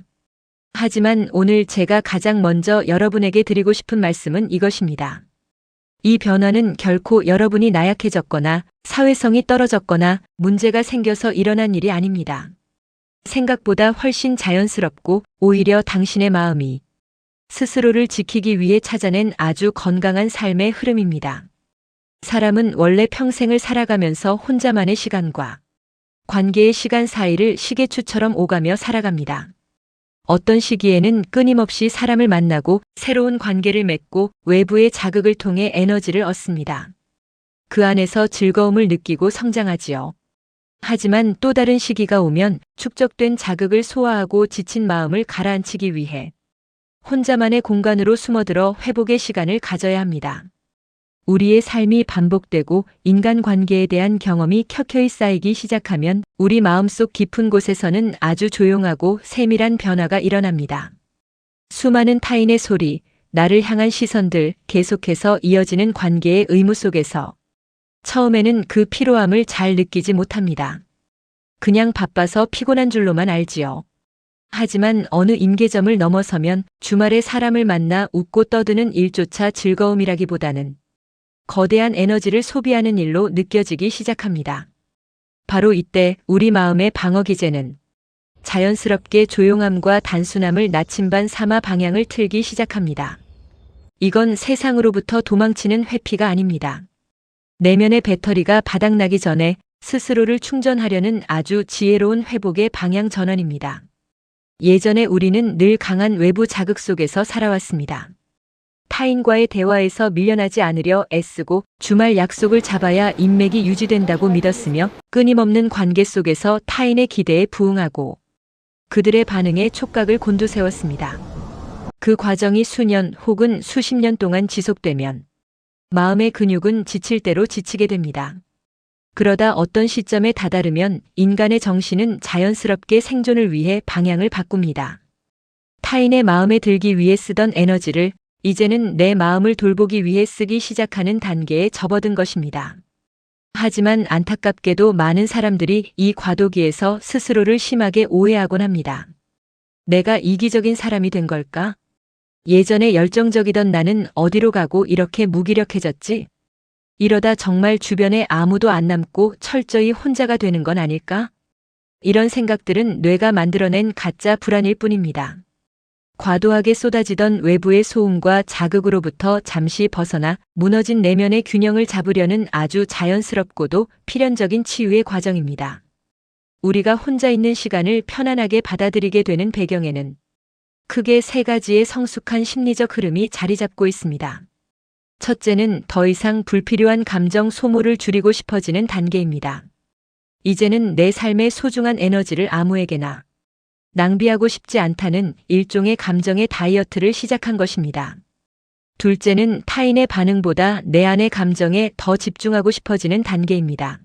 하지만 오늘 제가 가장 먼저 여러분에게 드리고 싶은 말씀은 이것입니다. 이 변화는 결코 여러분이 나약해졌거나 사회성이 떨어졌거나 문제가 생겨서 일어난 일이 아닙니다. 생각보다 훨씬 자연스럽고 오히려 당신의 마음이 스스로를 지키기 위해 찾아낸 아주 건강한 삶의 흐름입니다. 사람은 원래 평생을 살아가면서 혼자만의 시간과 관계의 시간 사이를 시계추처럼 오가며 살아갑니다. 어떤 시기에는 끊임없이 사람을 만나고 새로운 관계를 맺고 외부의 자극을 통해 에너지를 얻습니다. 그 안에서 즐거움을 느끼고 성장하지요. 하지만 또 다른 시기가 오면 축적된 자극을 소화하고 지친 마음을 가라앉히기 위해 혼자만의 공간으로 숨어들어 회복의 시간을 가져야 합니다. 우리의 삶이 반복되고 인간관계에 대한 경험이 켜켜이 쌓이기 시작하면 우리 마음속 깊은 곳에서는 아주 조용하고 세밀한 변화가 일어납니다. 수많은 타인의 소리, 나를 향한 시선들, 계속해서 이어지는 관계의 의무 속에서 처음에는 그 피로함을 잘 느끼지 못합니다. 그냥 바빠서 피곤한 줄로만 알지요. 하지만 어느 임계점을 넘어서면 주말에 사람을 만나 웃고 떠드는 일조차 즐거움이라기보다는 거대한 에너지를 소비하는 일로 느껴지기 시작합니다. 바로 이때 우리 마음의 방어 기제는 자연스럽게 조용함과 단순함을 나침반 삼아 방향을 틀기 시작합니다. 이건 세상으로부터 도망치는 회피가 아닙니다. 내면의 배터리가 바닥나기 전에 스스로를 충전하려는 아주 지혜로운 회복의 방향 전환입니다. 예전에 우리는 늘 강한 외부 자극 속에서 살아왔습니다. 타인과의 대화에서 밀려나지 않으려 애쓰고 주말 약속을 잡아야 인맥이 유지된다고 믿었으며 끊임없는 관계 속에서 타인의 기대에 부응하고 그들의 반응에 촉각을 곤두세웠습니다. 그 과정이 수년 혹은 수십 년 동안 지속되면 마음의 근육은 지칠 대로 지치게 됩니다. 그러다 어떤 시점에 다다르면 인간의 정신은 자연스럽게 생존을 위해 방향을 바꿉니다. 타인의 마음에 들기 위해 쓰던 에너지를 이제는 내 마음을 돌보기 위해 쓰기 시작하는 단계에 접어든 것입니다. 하지만 안타깝게도 많은 사람들이 이 과도기에서 스스로를 심하게 오해하곤 합니다. 내가 이기적인 사람이 된 걸까? 예전에 열정적이던 나는 어디로 가고 이렇게 무기력해졌지? 이러다 정말 주변에 아무도 안 남고 철저히 혼자가 되는 건 아닐까? 이런 생각들은 뇌가 만들어낸 가짜 불안일 뿐입니다. 과도하게 쏟아지던 외부의 소음과 자극으로부터 잠시 벗어나 무너진 내면의 균형을 잡으려는 아주 자연스럽고도 필연적인 치유의 과정입니다. 우리가 혼자 있는 시간을 편안하게 받아들이게 되는 배경에는 크게 세 가지의 성숙한 심리적 흐름이 자리 잡고 있습니다. 첫째는 더 이상 불필요한 감정 소모를 줄이고 싶어지는 단계입니다. 이제는 내 삶의 소중한 에너지를 아무에게나 낭비하고 싶지 않다는 일종의 감정의 다이어트를 시작한 것입니다. 둘째는 타인의 반응보다 내 안의 감정에 더 집중하고 싶어지는 단계입니다.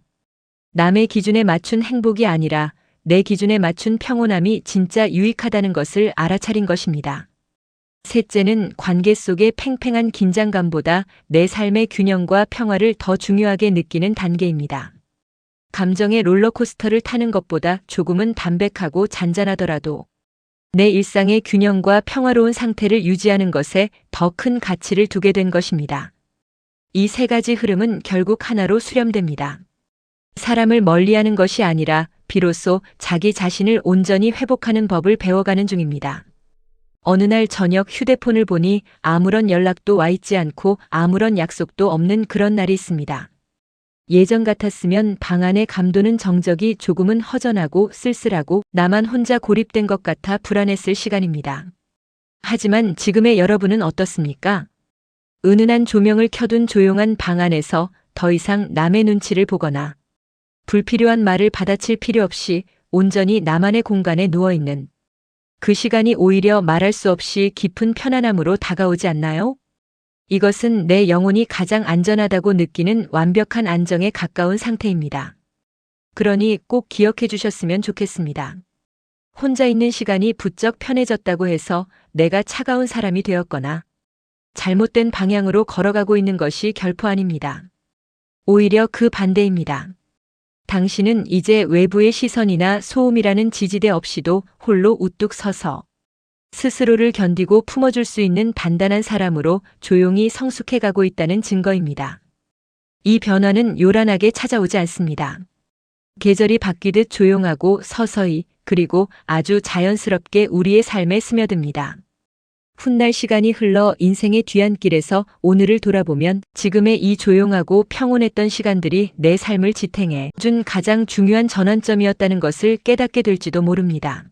남의 기준에 맞춘 행복이 아니라 내 기준에 맞춘 평온함이 진짜 유익하다는 것을 알아차린 것입니다. 셋째는 관계 속의 팽팽한 긴장감보다 내 삶의 균형과 평화를 더 중요하게 느끼는 단계입니다. 감정의 롤러코스터를 타는 것보다 조금은 담백하고 잔잔하더라도 내 일상의 균형과 평화로운 상태를 유지하는 것에 더 큰 가치를 두게 된 것입니다. 이 세 가지 흐름은 결국 하나로 수렴됩니다. 사람을 멀리하는 것이 아니라 비로소 자기 자신을 온전히 회복하는 법을 배워가는 중입니다. 어느 날 저녁 휴대폰을 보니 아무런 연락도 와 있지 않고 아무런 약속도 없는 그런 날이 있습니다. 예전 같았으면 방 안에 감도는 정적이 조금은 허전하고 쓸쓸하고 나만 혼자 고립된 것 같아 불안했을 시간입니다. 하지만 지금의 여러분은 어떻습니까? 은은한 조명을 켜둔 조용한 방 안에서 더 이상 남의 눈치를 보거나 불필요한 말을 받아칠 필요 없이 온전히 나만의 공간에 누워있는 그 시간이 오히려 말할 수 없이 깊은 편안함으로 다가오지 않나요? 이것은 내 영혼이 가장 안전하다고 느끼는 완벽한 안정에 가까운 상태입니다. 그러니 꼭 기억해 주셨으면 좋겠습니다. 혼자 있는 시간이 부쩍 편해졌다고 해서 내가 차가운 사람이 되었거나 잘못된 방향으로 걸어가고 있는 것이 결코 아닙니다. 오히려 그 반대입니다. 당신은 이제 외부의 시선이나 소음이라는 지지대 없이도 홀로 우뚝 서서 스스로를 견디고 품어줄 수 있는 단단한 사람으로 조용히 성숙해가고 있다는 증거입니다. 이 변화는 요란하게 찾아오지 않습니다. 계절이 바뀌듯 조용하고 서서히 그리고 아주 자연스럽게 우리의 삶에 스며듭니다. 훗날 시간이 흘러 인생의 뒤안길에서 오늘을 돌아보면 지금의 이 조용하고 평온했던 시간들이 내 삶을 지탱해 준 가장 중요한 전환점이었다는 것을 깨닫게 될지도 모릅니다.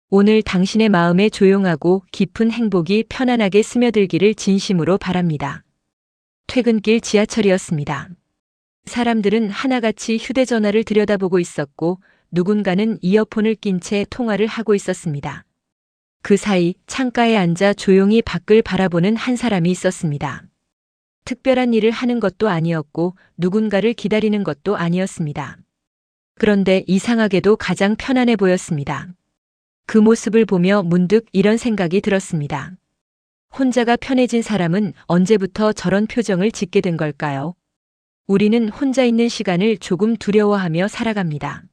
오늘 당신의 마음에 조용하고 깊은 행복이 편안하게 스며들기를 진심으로 바랍니다. 퇴근길 지하철이었습니다. 사람들은 하나같이 휴대전화를 들여다보고 있었고 누군가는 이어폰을 낀 채 통화를 하고 있었습니다. 그 사이 창가에 앉아 조용히 밖을 바라보는 한 사람이 있었습니다. 특별한 일을 하는 것도 아니었고 누군가를 기다리는 것도 아니었습니다. 그런데 이상하게도 가장 편안해 보였습니다. 그 모습을 보며 문득 이런 생각이 들었습니다. 혼자가 편해진 사람은 언제부터 저런 표정을 짓게 된 걸까요? 우리는 혼자 있는 시간을 조금 두려워하며 살아갑니다.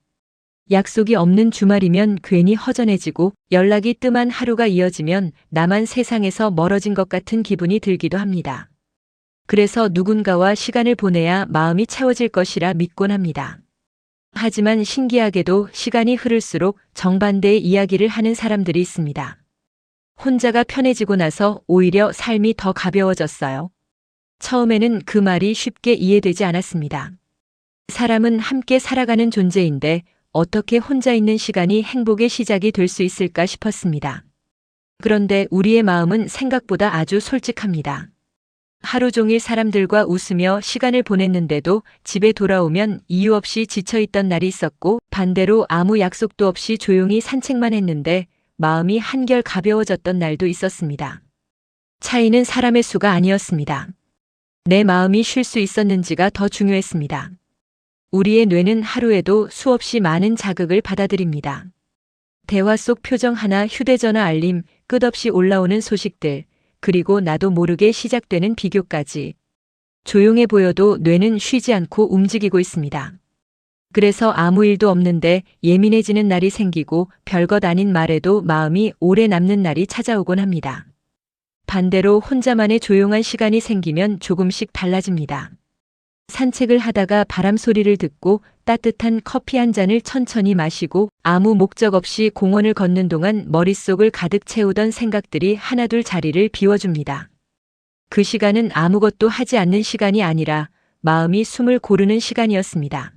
약속이 없는 주말이면 괜히 허전해지고 연락이 뜸한 하루가 이어지면 나만 세상에서 멀어진 것 같은 기분이 들기도 합니다. 그래서 누군가와 시간을 보내야 마음이 채워질 것이라 믿곤 합니다. 하지만 신기하게도 시간이 흐를수록 정반대의 이야기를 하는 사람들이 있습니다. 혼자가 편해지고 나서 오히려 삶이 더 가벼워졌어요. 처음에는 그 말이 쉽게 이해되지 않았습니다. 사람은 함께 살아가는 존재인데 어떻게 혼자 있는 시간이 행복의 시작이 될 수 있을까 싶었습니다. 그런데 우리의 마음은 생각보다 아주 솔직합니다. 하루 종일 사람들과 웃으며 시간을 보냈는데도 집에 돌아오면 이유 없이 지쳐있던 날이 있었고 반대로 아무 약속도 없이 조용히 산책만 했는데 마음이 한결 가벼워졌던 날도 있었습니다. 차이는 사람의 수가 아니었습니다. 내 마음이 쉴 수 있었는지가 더 중요했습니다. 우리의 뇌는 하루에도 수없이 많은 자극을 받아들입니다. 대화 속 표정 하나, 휴대전화 알림, 끝없이 올라오는 소식들, 그리고 나도 모르게 시작되는 비교까지. 조용해 보여도 뇌는 쉬지 않고 움직이고 있습니다. 그래서 아무 일도 없는데 예민해지는 날이 생기고 별것 아닌 말에도 마음이 오래 남는 날이 찾아오곤 합니다. 반대로 혼자만의 조용한 시간이 생기면 조금씩 달라집니다. 산책을 하다가 바람 소리를 듣고 따뜻한 커피 한 잔을 천천히 마시고 아무 목적 없이 공원을 걷는 동안 머릿속을 가득 채우던 생각들이 하나둘 자리를 비워줍니다. 그 시간은 아무것도 하지 않는 시간이 아니라 마음이 숨을 고르는 시간이었습니다.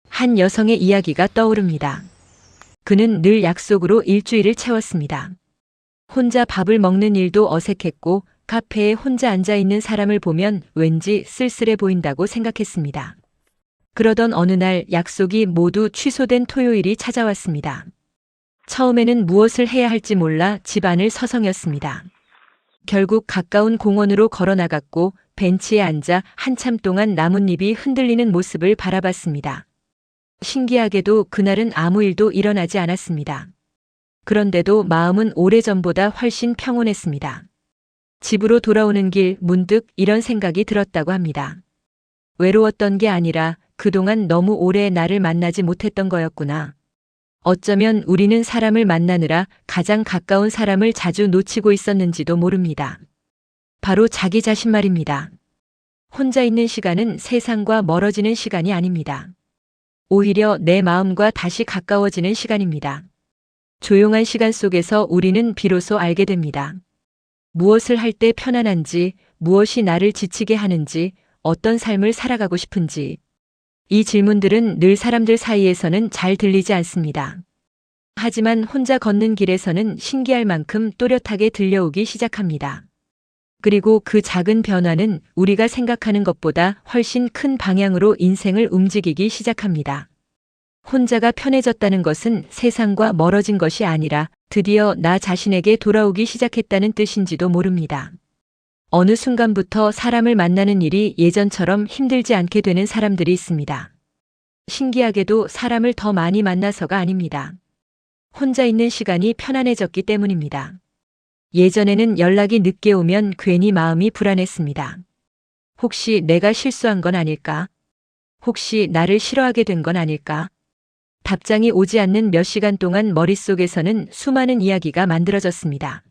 한 여성의 이야기가 떠오릅니다. 그는 늘 약속으로 일주일을 채웠습니다. 혼자 밥을 먹는 일도 어색했고 카페에 혼자 앉아있는 사람을 보면 왠지 쓸쓸해 보인다고 생각했습니다. 그러던 어느 날 약속이 모두 취소된 토요일이 찾아왔습니다. 처음에는 무엇을 해야 할지 몰라 집안을 서성였습니다. 결국 가까운 공원으로 걸어 나갔고 벤치에 앉아 한참 동안 나뭇잎이 흔들리는 모습을 바라봤습니다. 신기하게도 그날은 아무 일도 일어나지 않았습니다. 그런데도 마음은 오래전보다 훨씬 평온했습니다. 집으로 돌아오는 길 문득 이런 생각이 들었다고 합니다. 외로웠던 게 아니라 그동안 너무 오래 나를 만나지 못했던 거였구나. 어쩌면 우리는 사람을 만나느라 가장 가까운 사람을 자주 놓치고 있었는지도 모릅니다. 바로 자기 자신 말입니다. 혼자 있는 시간은 세상과 멀어지는 시간이 아닙니다. 오히려 내 마음과 다시 가까워지는 시간입니다. 조용한 시간 속에서 우리는 비로소 알게 됩니다. 무엇을 할 때 편안한지, 무엇이 나를 지치게 하는지, 어떤 삶을 살아가고 싶은지. 이 질문들은 늘 사람들 사이에서는 잘 들리지 않습니다. 하지만 혼자 걷는 길에서는 신기할 만큼 또렷하게 들려오기 시작합니다. 그리고 그 작은 변화는 우리가 생각하는 것보다 훨씬 큰 방향으로 인생을 움직이기 시작합니다. 혼자가 편해졌다는 것은 세상과 멀어진 것이 아니라 드디어 나 자신에게 돌아오기 시작했다는 뜻인지도 모릅니다. 어느 순간부터 사람을 만나는 일이 예전처럼 힘들지 않게 되는 사람들이 있습니다. 신기하게도 사람을 더 많이 만나서가 아닙니다. 혼자 있는 시간이 편안해졌기 때문입니다. 예전에는 연락이 늦게 오면 괜히 마음이 불안했습니다. 혹시 내가 실수한 건 아닐까? 혹시 나를 싫어하게 된 건 아닐까? 답장이 오지 않는 몇 시간 동안 머릿속에서는 수많은 이야기가 만들어졌습니다.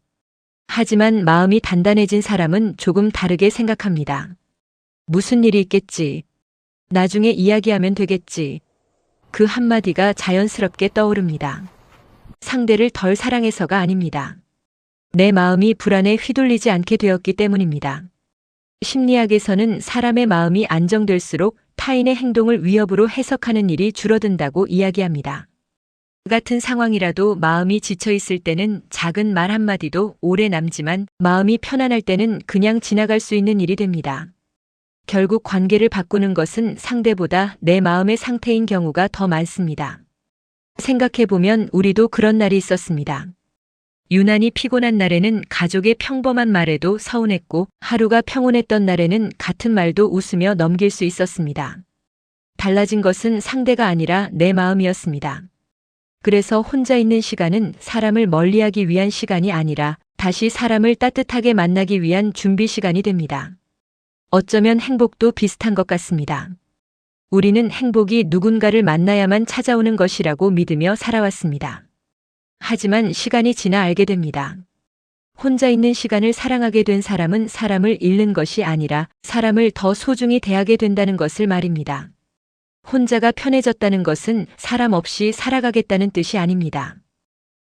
하지만 마음이 단단해진 사람은 조금 다르게 생각합니다. 무슨 일이 있겠지. 나중에 이야기하면 되겠지. 그 한마디가 자연스럽게 떠오릅니다. 상대를 덜 사랑해서가 아닙니다. 내 마음이 불안에 휘둘리지 않게 되었기 때문입니다. 심리학에서는 사람의 마음이 안정될수록 타인의 행동을 위협으로 해석하는 일이 줄어든다고 이야기합니다. 같은 상황이라도 마음이 지쳐 있을 때는 작은 말 한마디도 오래 남지만 마음이 편안할 때는 그냥 지나갈 수 있는 일이 됩니다. 결국 관계를 바꾸는 것은 상대보다 내 마음의 상태인 경우가 더 많습니다. 생각해보면 우리도 그런 날이 있었습니다. 유난히 피곤한 날에는 가족의 평범한 말에도 서운했고 하루가 평온했던 날에는 같은 말도 웃으며 넘길 수 있었습니다. 달라진 것은 상대가 아니라 내 마음이었습니다. 그래서 혼자 있는 시간은 사람을 멀리하기 위한 시간이 아니라 다시 사람을 따뜻하게 만나기 위한 준비 시간이 됩니다. 어쩌면 행복도 비슷한 것 같습니다. 우리는 행복이 누군가를 만나야만 찾아오는 것이라고 믿으며 살아왔습니다. 하지만 시간이 지나 알게 됩니다. 혼자 있는 시간을 사랑하게 된 사람은 사람을 잃는 것이 아니라 사람을 더 소중히 대하게 된다는 것을 말입니다. 혼자가 편해졌다는 것은 사람 없이 살아가겠다는 뜻이 아닙니다.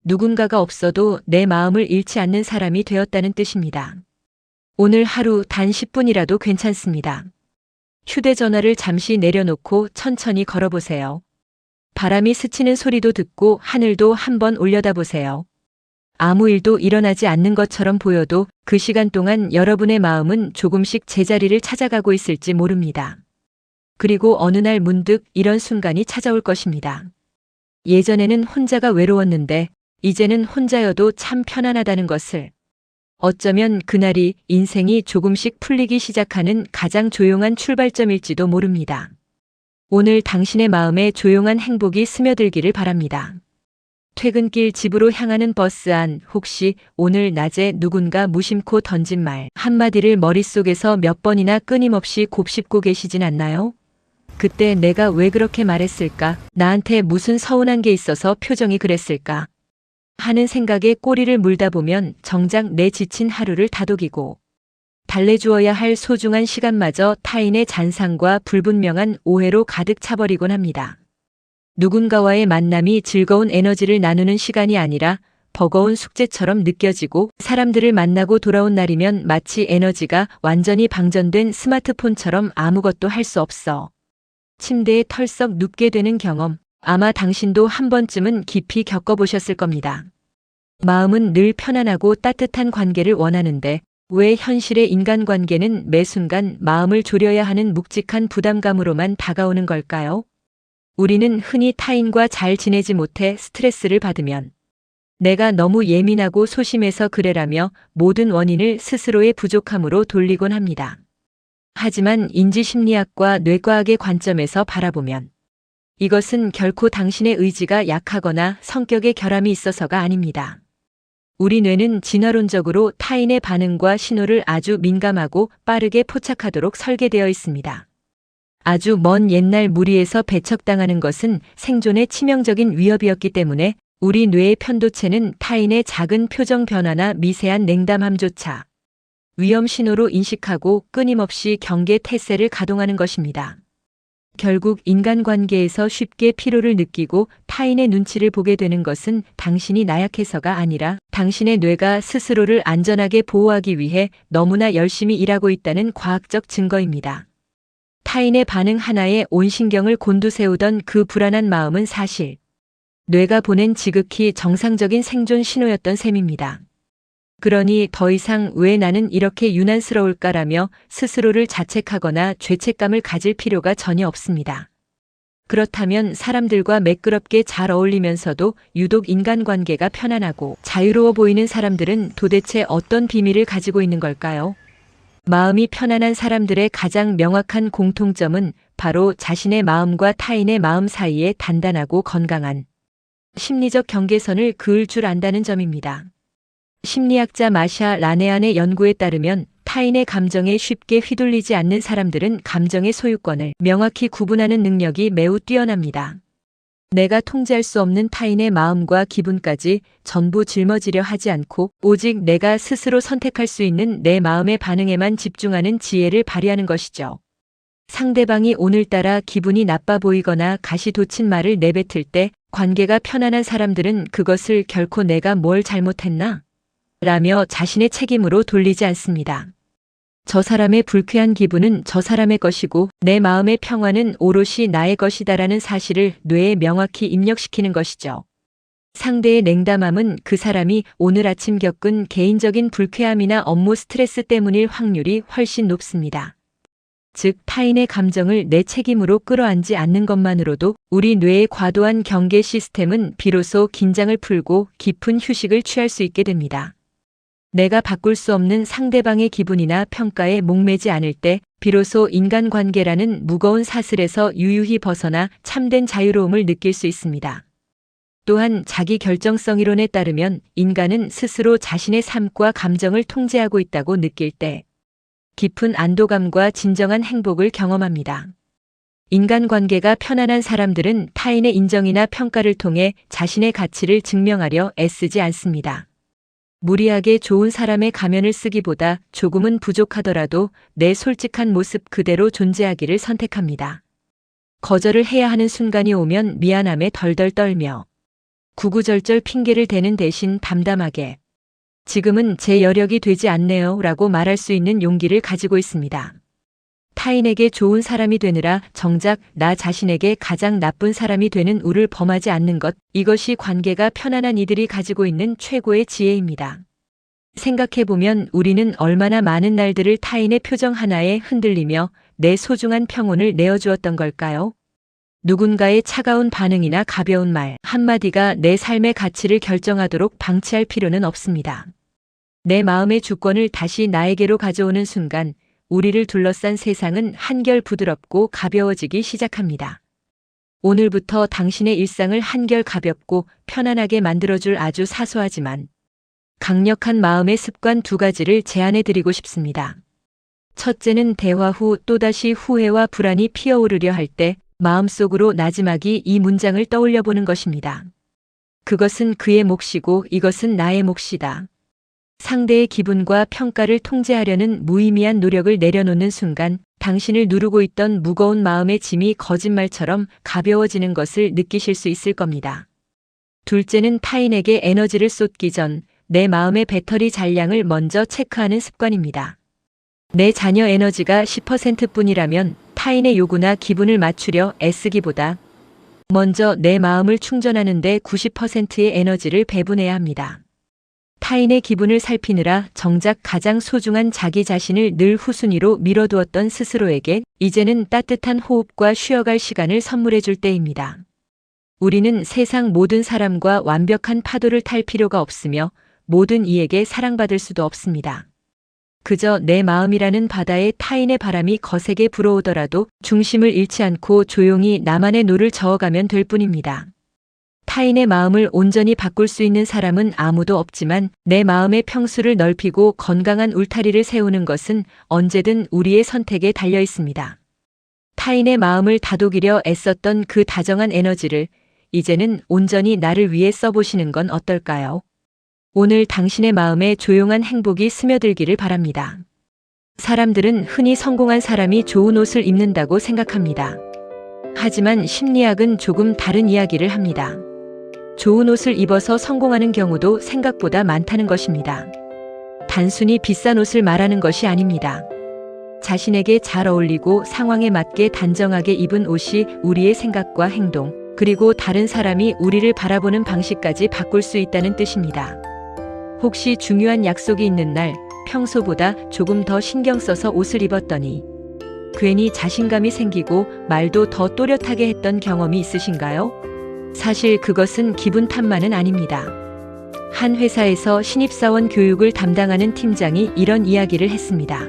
누군가가 없어도 내 마음을 잃지 않는 사람이 되었다는 뜻입니다. 오늘 하루 단 10분이라도 괜찮습니다. 휴대전화를 잠시 내려놓고 천천히 걸어보세요. 바람이 스치는 소리도 듣고 하늘도 한번 올려다보세요. 아무 일도 일어나지 않는 것처럼 보여도 그 시간 동안 여러분의 마음은 조금씩 제자리를 찾아가고 있을지 모릅니다. 그리고 어느 날 문득 이런 순간이 찾아올 것입니다. 예전에는 혼자가 외로웠는데 이제는 혼자여도 참 편안하다는 것을. 어쩌면 그날이 인생이 조금씩 풀리기 시작하는 가장 조용한 출발점일지도 모릅니다. 오늘 당신의 마음에 조용한 행복이 스며들기를 바랍니다. 퇴근길 집으로 향하는 버스 안, 혹시 오늘 낮에 누군가 무심코 던진 말 한마디를 머릿속에서 몇 번이나 끊임없이 곱씹고 계시진 않나요? 그때 내가 왜 그렇게 말했을까? 나한테 무슨 서운한 게 있어서 표정이 그랬을까? 하는 생각에 꼬리를 물다 보면 정작 내 지친 하루를 다독이고 달래주어야 할 소중한 시간마저 타인의 잔상과 불분명한 오해로 가득 차버리곤 합니다. 누군가와의 만남이 즐거운 에너지를 나누는 시간이 아니라 버거운 숙제처럼 느껴지고 사람들을 만나고 돌아온 날이면 마치 에너지가 완전히 방전된 스마트폰처럼 아무것도 할 수 없어. 침대에 털썩 눕게 되는 경험, 아마 당신도 한 번쯤은 깊이 겪어보셨을 겁니다. 마음은 늘 편안하고 따뜻한 관계를 원하는데 왜 현실의 인간관계는 매 순간 마음을 졸여야 하는 묵직한 부담감으로만 다가오는 걸까요? 우리는 흔히 타인과 잘 지내지 못해 스트레스를 받으면 내가 너무 예민하고 소심해서 그래라며 모든 원인을 스스로의 부족함으로 돌리곤 합니다. 하지만 인지심리학과 뇌과학의 관점에서 바라보면 이것은 결코 당신의 의지가 약하거나 성격에 결함이 있어서가 아닙니다. 우리 뇌는 진화론적으로 타인의 반응과 신호를 아주 민감하고 빠르게 포착하도록 설계되어 있습니다. 아주 먼 옛날 무리에서 배척당하는 것은 생존에 치명적인 위협이었기 때문에 우리 뇌의 편도체는 타인의 작은 표정 변화나 미세한 냉담함조차 위험 신호로 인식하고 끊임없이 경계 태세를 가동하는 것입니다. 결국 인간관계에서 쉽게 피로를 느끼고 타인의 눈치를 보게 되는 것은 당신이 나약해서가 아니라 당신의 뇌가 스스로를 안전하게 보호하기 위해 너무나 열심히 일하고 있다는 과학적 증거입니다. 타인의 반응 하나에 온 신경을 곤두세우던 그 불안한 마음은 사실 뇌가 보낸 지극히 정상적인 생존 신호였던 셈입니다. 그러니 더 이상 왜 나는 이렇게 유난스러울까라며 스스로를 자책하거나 죄책감을 가질 필요가 전혀 없습니다. 그렇다면 사람들과 매끄럽게 잘 어울리면서도 유독 인간관계가 편안하고 자유로워 보이는 사람들은 도대체 어떤 비밀을 가지고 있는 걸까요? 마음이 편안한 사람들의 가장 명확한 공통점은 바로 자신의 마음과 타인의 마음 사이에 단단하고 건강한 심리적 경계선을 그을 줄 안다는 점입니다. 심리학자 마샤 라네안의 연구에 따르면 타인의 감정에 쉽게 휘둘리지 않는 사람들은 감정의 소유권을 명확히 구분하는 능력이 매우 뛰어납니다. 내가 통제할 수 없는 타인의 마음과 기분까지 전부 짊어지려 하지 않고 오직 내가 스스로 선택할 수 있는 내 마음의 반응에만 집중하는 지혜를 발휘하는 것이죠. 상대방이 오늘따라 기분이 나빠 보이거나 가시 돋친 말을 내뱉을 때 관계가 편안한 사람들은 그것을 결코 내가 뭘 잘못했나? 라며 자신의 책임으로 돌리지 않습니다. 저 사람의 불쾌한 기분은 저 사람의 것이고 내 마음의 평화는 오롯이 나의 것이다라는 사실을 뇌에 명확히 입력시키는 것이죠. 상대의 냉담함은 그 사람이 오늘 아침 겪은 개인적인 불쾌함이나 업무 스트레스 때문일 확률이 훨씬 높습니다. 즉 타인의 감정을 내 책임으로 끌어안지 않는 것만으로도 우리 뇌의 과도한 경계 시스템은 비로소 긴장을 풀고 깊은 휴식을 취할 수 있게 됩니다. 내가 바꿀 수 없는 상대방의 기분이나 평가에 목매지 않을 때 비로소 인간관계라는 무거운 사슬에서 유유히 벗어나 참된 자유로움을 느낄 수 있습니다. 또한 자기 결정성 이론에 따르면 인간은 스스로 자신의 삶과 감정을 통제하고 있다고 느낄 때 깊은 안도감과 진정한 행복을 경험합니다. 인간관계가 편안한 사람들은 타인의 인정이나 평가를 통해 자신의 가치를 증명하려 애쓰지 않습니다. 무리하게 좋은 사람의 가면을 쓰기보다 조금은 부족하더라도 내 솔직한 모습 그대로 존재하기를 선택합니다. 거절을 해야 하는 순간이 오면 미안함에 덜덜 떨며 구구절절 핑계를 대는 대신 담담하게 지금은 제 여력이 되지 않네요 라고 말할 수 있는 용기를 가지고 있습니다. 타인에게 좋은 사람이 되느라 정작 나 자신에게 가장 나쁜 사람이 되는 우를 범하지 않는 것, 이것이 관계가 편안한 이들이 가지고 있는 최고의 지혜입니다. 생각해보면 우리는 얼마나 많은 날들을 타인의 표정 하나에 흔들리며 내 소중한 평온을 내어주었던 걸까요? 누군가의 차가운 반응이나 가벼운 말 한마디가 내 삶의 가치를 결정하도록 방치할 필요는 없습니다. 내 마음의 주권을 다시 나에게로 가져오는 순간 우리를 둘러싼 세상은 한결 부드럽고 가벼워지기 시작합니다. 오늘부터 당신의 일상을 한결 가볍고 편안하게 만들어줄 아주 사소하지만 강력한 마음의 습관 2가지를 제안해 드리고 싶습니다. 첫째는 대화 후 또다시 후회와 불안이 피어오르려 할 때 마음속으로 나지막이 이 문장을 떠올려 보는 것입니다. 그것은 그의 몫이고 이것은 나의 몫이다. 상대의 기분과 평가를 통제하려는 무의미한 노력을 내려놓는 순간 당신을 누르고 있던 무거운 마음의 짐이 거짓말처럼 가벼워지는 것을 느끼실 수 있을 겁니다. 둘째는 타인에게 에너지를 쏟기 전 내 마음의 배터리 잔량을 먼저 체크하는 습관입니다. 내 자녀 에너지가 10%뿐이라면 타인의 요구나 기분을 맞추려 애쓰기보다 먼저 내 마음을 충전하는 데 90%의 에너지를 배분해야 합니다. 타인의 기분을 살피느라 정작 가장 소중한 자기 자신을 늘 후순위로 밀어두었던 스스로에게 이제는 따뜻한 호흡과 쉬어갈 시간을 선물해 줄 때입니다. 우리는 세상 모든 사람과 완벽한 파도를 탈 필요가 없으며 모든 이에게 사랑받을 수도 없습니다. 그저 내 마음이라는 바다에 타인의 바람이 거세게 불어오더라도 중심을 잃지 않고 조용히 나만의 노를 저어가면 될 뿐입니다. 타인의 마음을 온전히 바꿀 수 있는 사람은 아무도 없지만 내 마음의 평수를 넓히고 건강한 울타리를 세우는 것은 언제든 우리의 선택에 달려 있습니다. 타인의 마음을 다독이려 애썼던 그 다정한 에너지를 이제는 온전히 나를 위해 써보시는 건 어떨까요? 오늘 당신의 마음에 조용한 행복이 스며들기를 바랍니다. 사람들은 흔히 성공한 사람이 좋은 옷을 입는다고 생각합니다. 하지만 심리학은 조금 다른 이야기를 합니다. 좋은 옷을 입어서 성공하는 경우도 생각보다 많다는 것입니다. 단순히 비싼 옷을 말하는 것이 아닙니다. 자신에게 잘 어울리고 상황에 맞게 단정하게 입은 옷이 우리의 생각과 행동, 그리고 다른 사람이 우리를 바라보는 방식까지 바꿀 수 있다는 뜻입니다. 혹시 중요한 약속이 있는 날 평소보다 조금 더 신경 써서 옷을 입었더니 괜히 자신감이 생기고 말도 더 또렷하게 했던 경험이 있으신가요? 사실 그것은 기분 탓만은 아닙니다. 한 회사에서 신입사원 교육을 담당하는 팀장이 이런 이야기를 했습니다.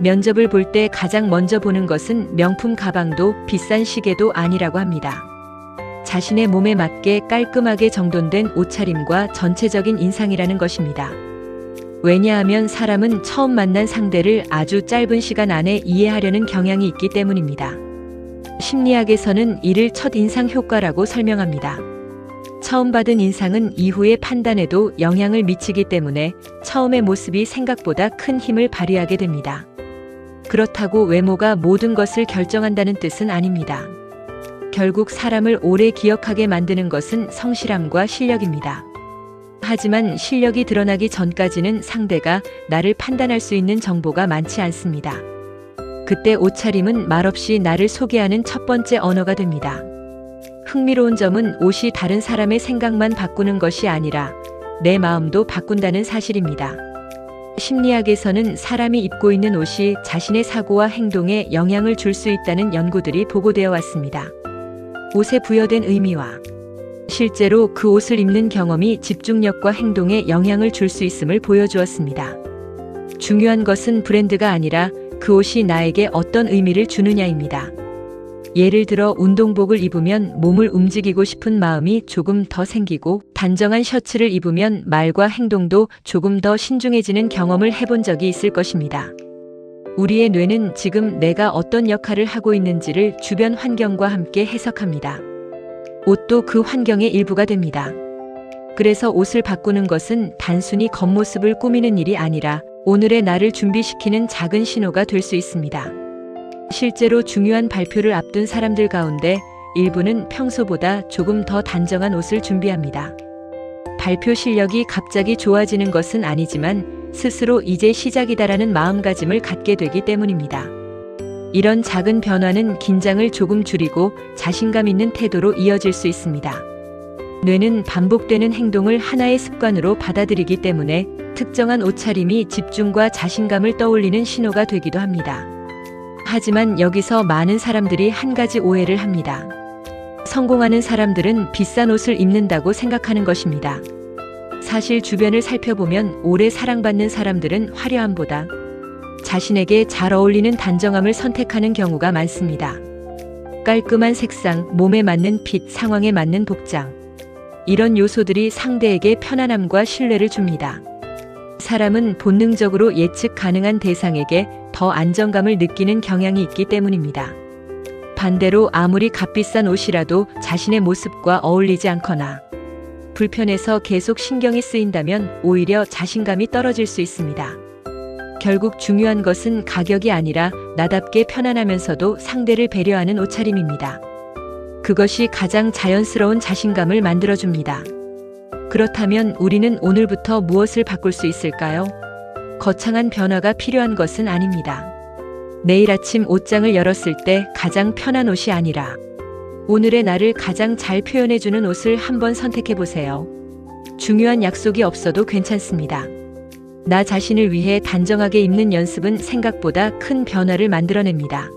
면접을 볼 때 가장 먼저 보는 것은 명품 가방도 비싼 시계도 아니라고 합니다. 자신의 몸에 맞게 깔끔하게 정돈된 옷차림과 전체적인 인상이라는 것입니다. 왜냐하면 사람은 처음 만난 상대를 아주 짧은 시간 안에 이해하려는 경향이 있기 때문입니다. 심리학에서는 이를 첫인상 효과라고 설명합니다. 처음 받은 인상은 이후의 판단에도 영향을 미치기 때문에 처음의 모습이 생각보다 큰 힘을 발휘하게 됩니다. 그렇다고 외모가 모든 것을 결정한다는 뜻은 아닙니다. 결국 사람을 오래 기억하게 만드는 것은 성실함과 실력입니다. 하지만 실력이 드러나기 전까지는 상대가 나를 판단할 수 있는 정보가 많지 않습니다. 그때 옷차림은 말없이 나를 소개하는 첫 번째 언어가 됩니다. 흥미로운 점은 옷이 다른 사람의 생각만 바꾸는 것이 아니라 내 마음도 바꾼다는 사실입니다. 심리학에서는 사람이 입고 있는 옷이 자신의 사고와 행동에 영향을 줄 수 있다는 연구들이 보고되어 왔습니다. 옷에 부여된 의미와 실제로 그 옷을 입는 경험이 집중력과 행동에 영향을 줄 수 있음을 보여주었습니다. 중요한 것은 브랜드가 아니라 그 옷이 나에게 어떤 의미를 주느냐입니다. 예를 들어 운동복을 입으면 몸을 움직이고 싶은 마음이 조금 더 생기고 단정한 셔츠를 입으면 말과 행동도 조금 더 신중해지는 경험을 해본 적이 있을 것입니다. 우리의 뇌는 지금 내가 어떤 역할을 하고 있는지를 주변 환경과 함께 해석합니다. 옷도 그 환경의 일부가 됩니다. 그래서 옷을 바꾸는 것은 단순히 겉모습을 꾸미는 일이 아니라 오늘의 나를 준비시키는 작은 신호가 될 수 있습니다. 실제로 중요한 발표를 앞둔 사람들 가운데 일부는 평소보다 조금 더 단정한 옷을 준비합니다. 발표 실력이 갑자기 좋아지는 것은 아니지만 스스로 이제 시작이다라는 마음가짐을 갖게 되기 때문입니다. 이런 작은 변화는 긴장을 조금 줄이고 자신감 있는 태도로 이어질 수 있습니다. 뇌는 반복되는 행동을 하나의 습관으로 받아들이기 때문에 특정한 옷차림이 집중과 자신감을 떠올리는 신호가 되기도 합니다. 하지만 여기서 많은 사람들이 한 가지 오해를 합니다. 성공하는 사람들은 비싼 옷을 입는다고 생각하는 것입니다. 사실 주변을 살펴보면 오래 사랑받는 사람들은 화려함보다 자신에게 잘 어울리는 단정함을 선택하는 경우가 많습니다. 깔끔한 색상, 몸에 맞는 핏, 상황에 맞는 복장. 이런 요소들이 상대에게 편안함과 신뢰를 줍니다. 사람은 본능적으로 예측 가능한 대상에게 더 안정감을 느끼는 경향이 있기 때문입니다. 반대로 아무리 값비싼 옷이라도 자신의 모습과 어울리지 않거나 불편해서 계속 신경이 쓰인다면 오히려 자신감이 떨어질 수 있습니다. 결국 중요한 것은 가격이 아니라 나답게 편안하면서도 상대를 배려하는 옷차림입니다. 그것이 가장 자연스러운 자신감을 만들어줍니다. 그렇다면 우리는 오늘부터 무엇을 바꿀 수 있을까요? 거창한 변화가 필요한 것은 아닙니다. 내일 아침 옷장을 열었을 때 가장 편한 옷이 아니라 오늘의 나를 가장 잘 표현해주는 옷을 한번 선택해보세요. 중요한 약속이 없어도 괜찮습니다. 나 자신을 위해 단정하게 입는 연습은 생각보다 큰 변화를 만들어냅니다.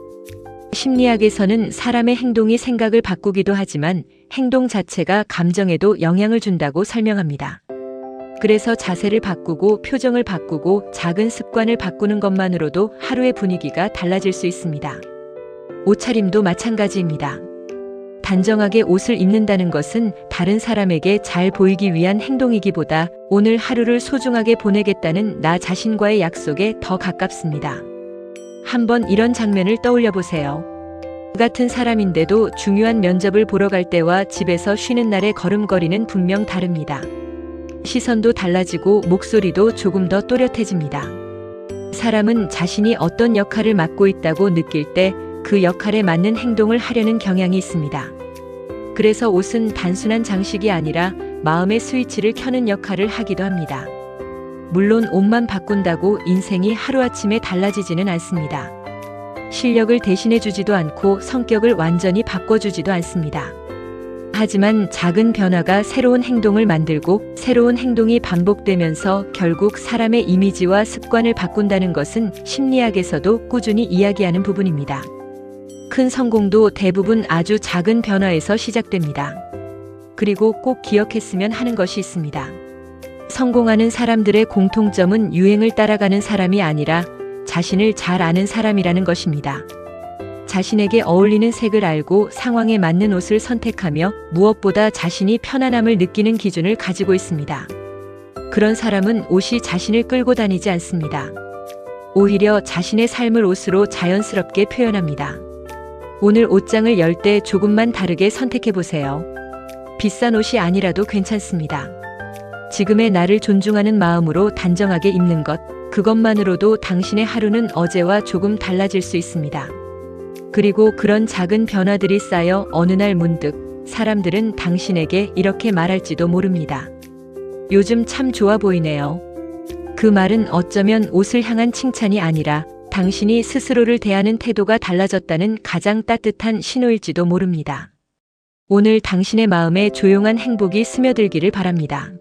심리학에서는 사람의 행동이 생각을 바꾸기도 하지만 행동 자체가 감정에도 영향을 준다고 설명합니다. 그래서 자세를 바꾸고 표정을 바꾸고 작은 습관을 바꾸는 것만으로도 하루의 분위기가 달라질 수 있습니다. 옷차림도 마찬가지입니다. 단정하게 옷을 입는다는 것은 다른 사람에게 잘 보이기 위한 행동이기보다 오늘 하루를 소중하게 보내겠다는 나 자신과의 약속에 더 가깝습니다. 한번 이런 장면을 떠올려 보세요. 같은 사람인데도 중요한 면접을 보러 갈 때와 집에서 쉬는 날의 걸음걸이는 분명 다릅니다. 시선도 달라지고 목소리도 조금 더 또렷해집니다. 사람은 자신이 어떤 역할을 맡고 있다고 느낄 때 그 역할에 맞는 행동을 하려는 경향이 있습니다. 그래서 옷은 단순한 장식이 아니라 마음의 스위치를 켜는 역할을 하기도 합니다. 물론 옷만 바꾼다고 인생이 하루아침에 달라지지는 않습니다. 실력을 대신해주지도 않고 성격을 완전히 바꿔주지도 않습니다. 하지만 작은 변화가 새로운 행동을 만들고 새로운 행동이 반복되면서 결국 사람의 이미지와 습관을 바꾼다는 것은 심리학에서도 꾸준히 이야기하는 부분입니다. 큰 성공도 대부분 아주 작은 변화에서 시작됩니다. 그리고 꼭 기억했으면 하는 것이 있습니다. 성공하는 사람들의 공통점은 유행을 따라가는 사람이 아니라 자신을 잘 아는 사람이라는 것입니다. 자신에게 어울리는 색을 알고 상황에 맞는 옷을 선택하며 무엇보다 자신이 편안함을 느끼는 기준을 가지고 있습니다. 그런 사람은 옷이 자신을 끌고 다니지 않습니다. 오히려 자신의 삶을 옷으로 자연스럽게 표현합니다. 오늘 옷장을 열 때 조금만 다르게 선택해 보세요. 비싼 옷이 아니라도 괜찮습니다. 지금의 나를 존중하는 마음으로 단정하게 입는 것, 그것만으로도 당신의 하루는 어제와 조금 달라질 수 있습니다. 그리고 그런 작은 변화들이 쌓여 어느 날 문득 사람들은 당신에게 이렇게 말할지도 모릅니다. 요즘 참 좋아 보이네요. 그 말은 어쩌면 옷을 향한 칭찬이 아니라 당신이 스스로를 대하는 태도가 달라졌다는 가장 따뜻한 신호일지도 모릅니다. 오늘 당신의 마음에 조용한 행복이 스며들기를 바랍니다.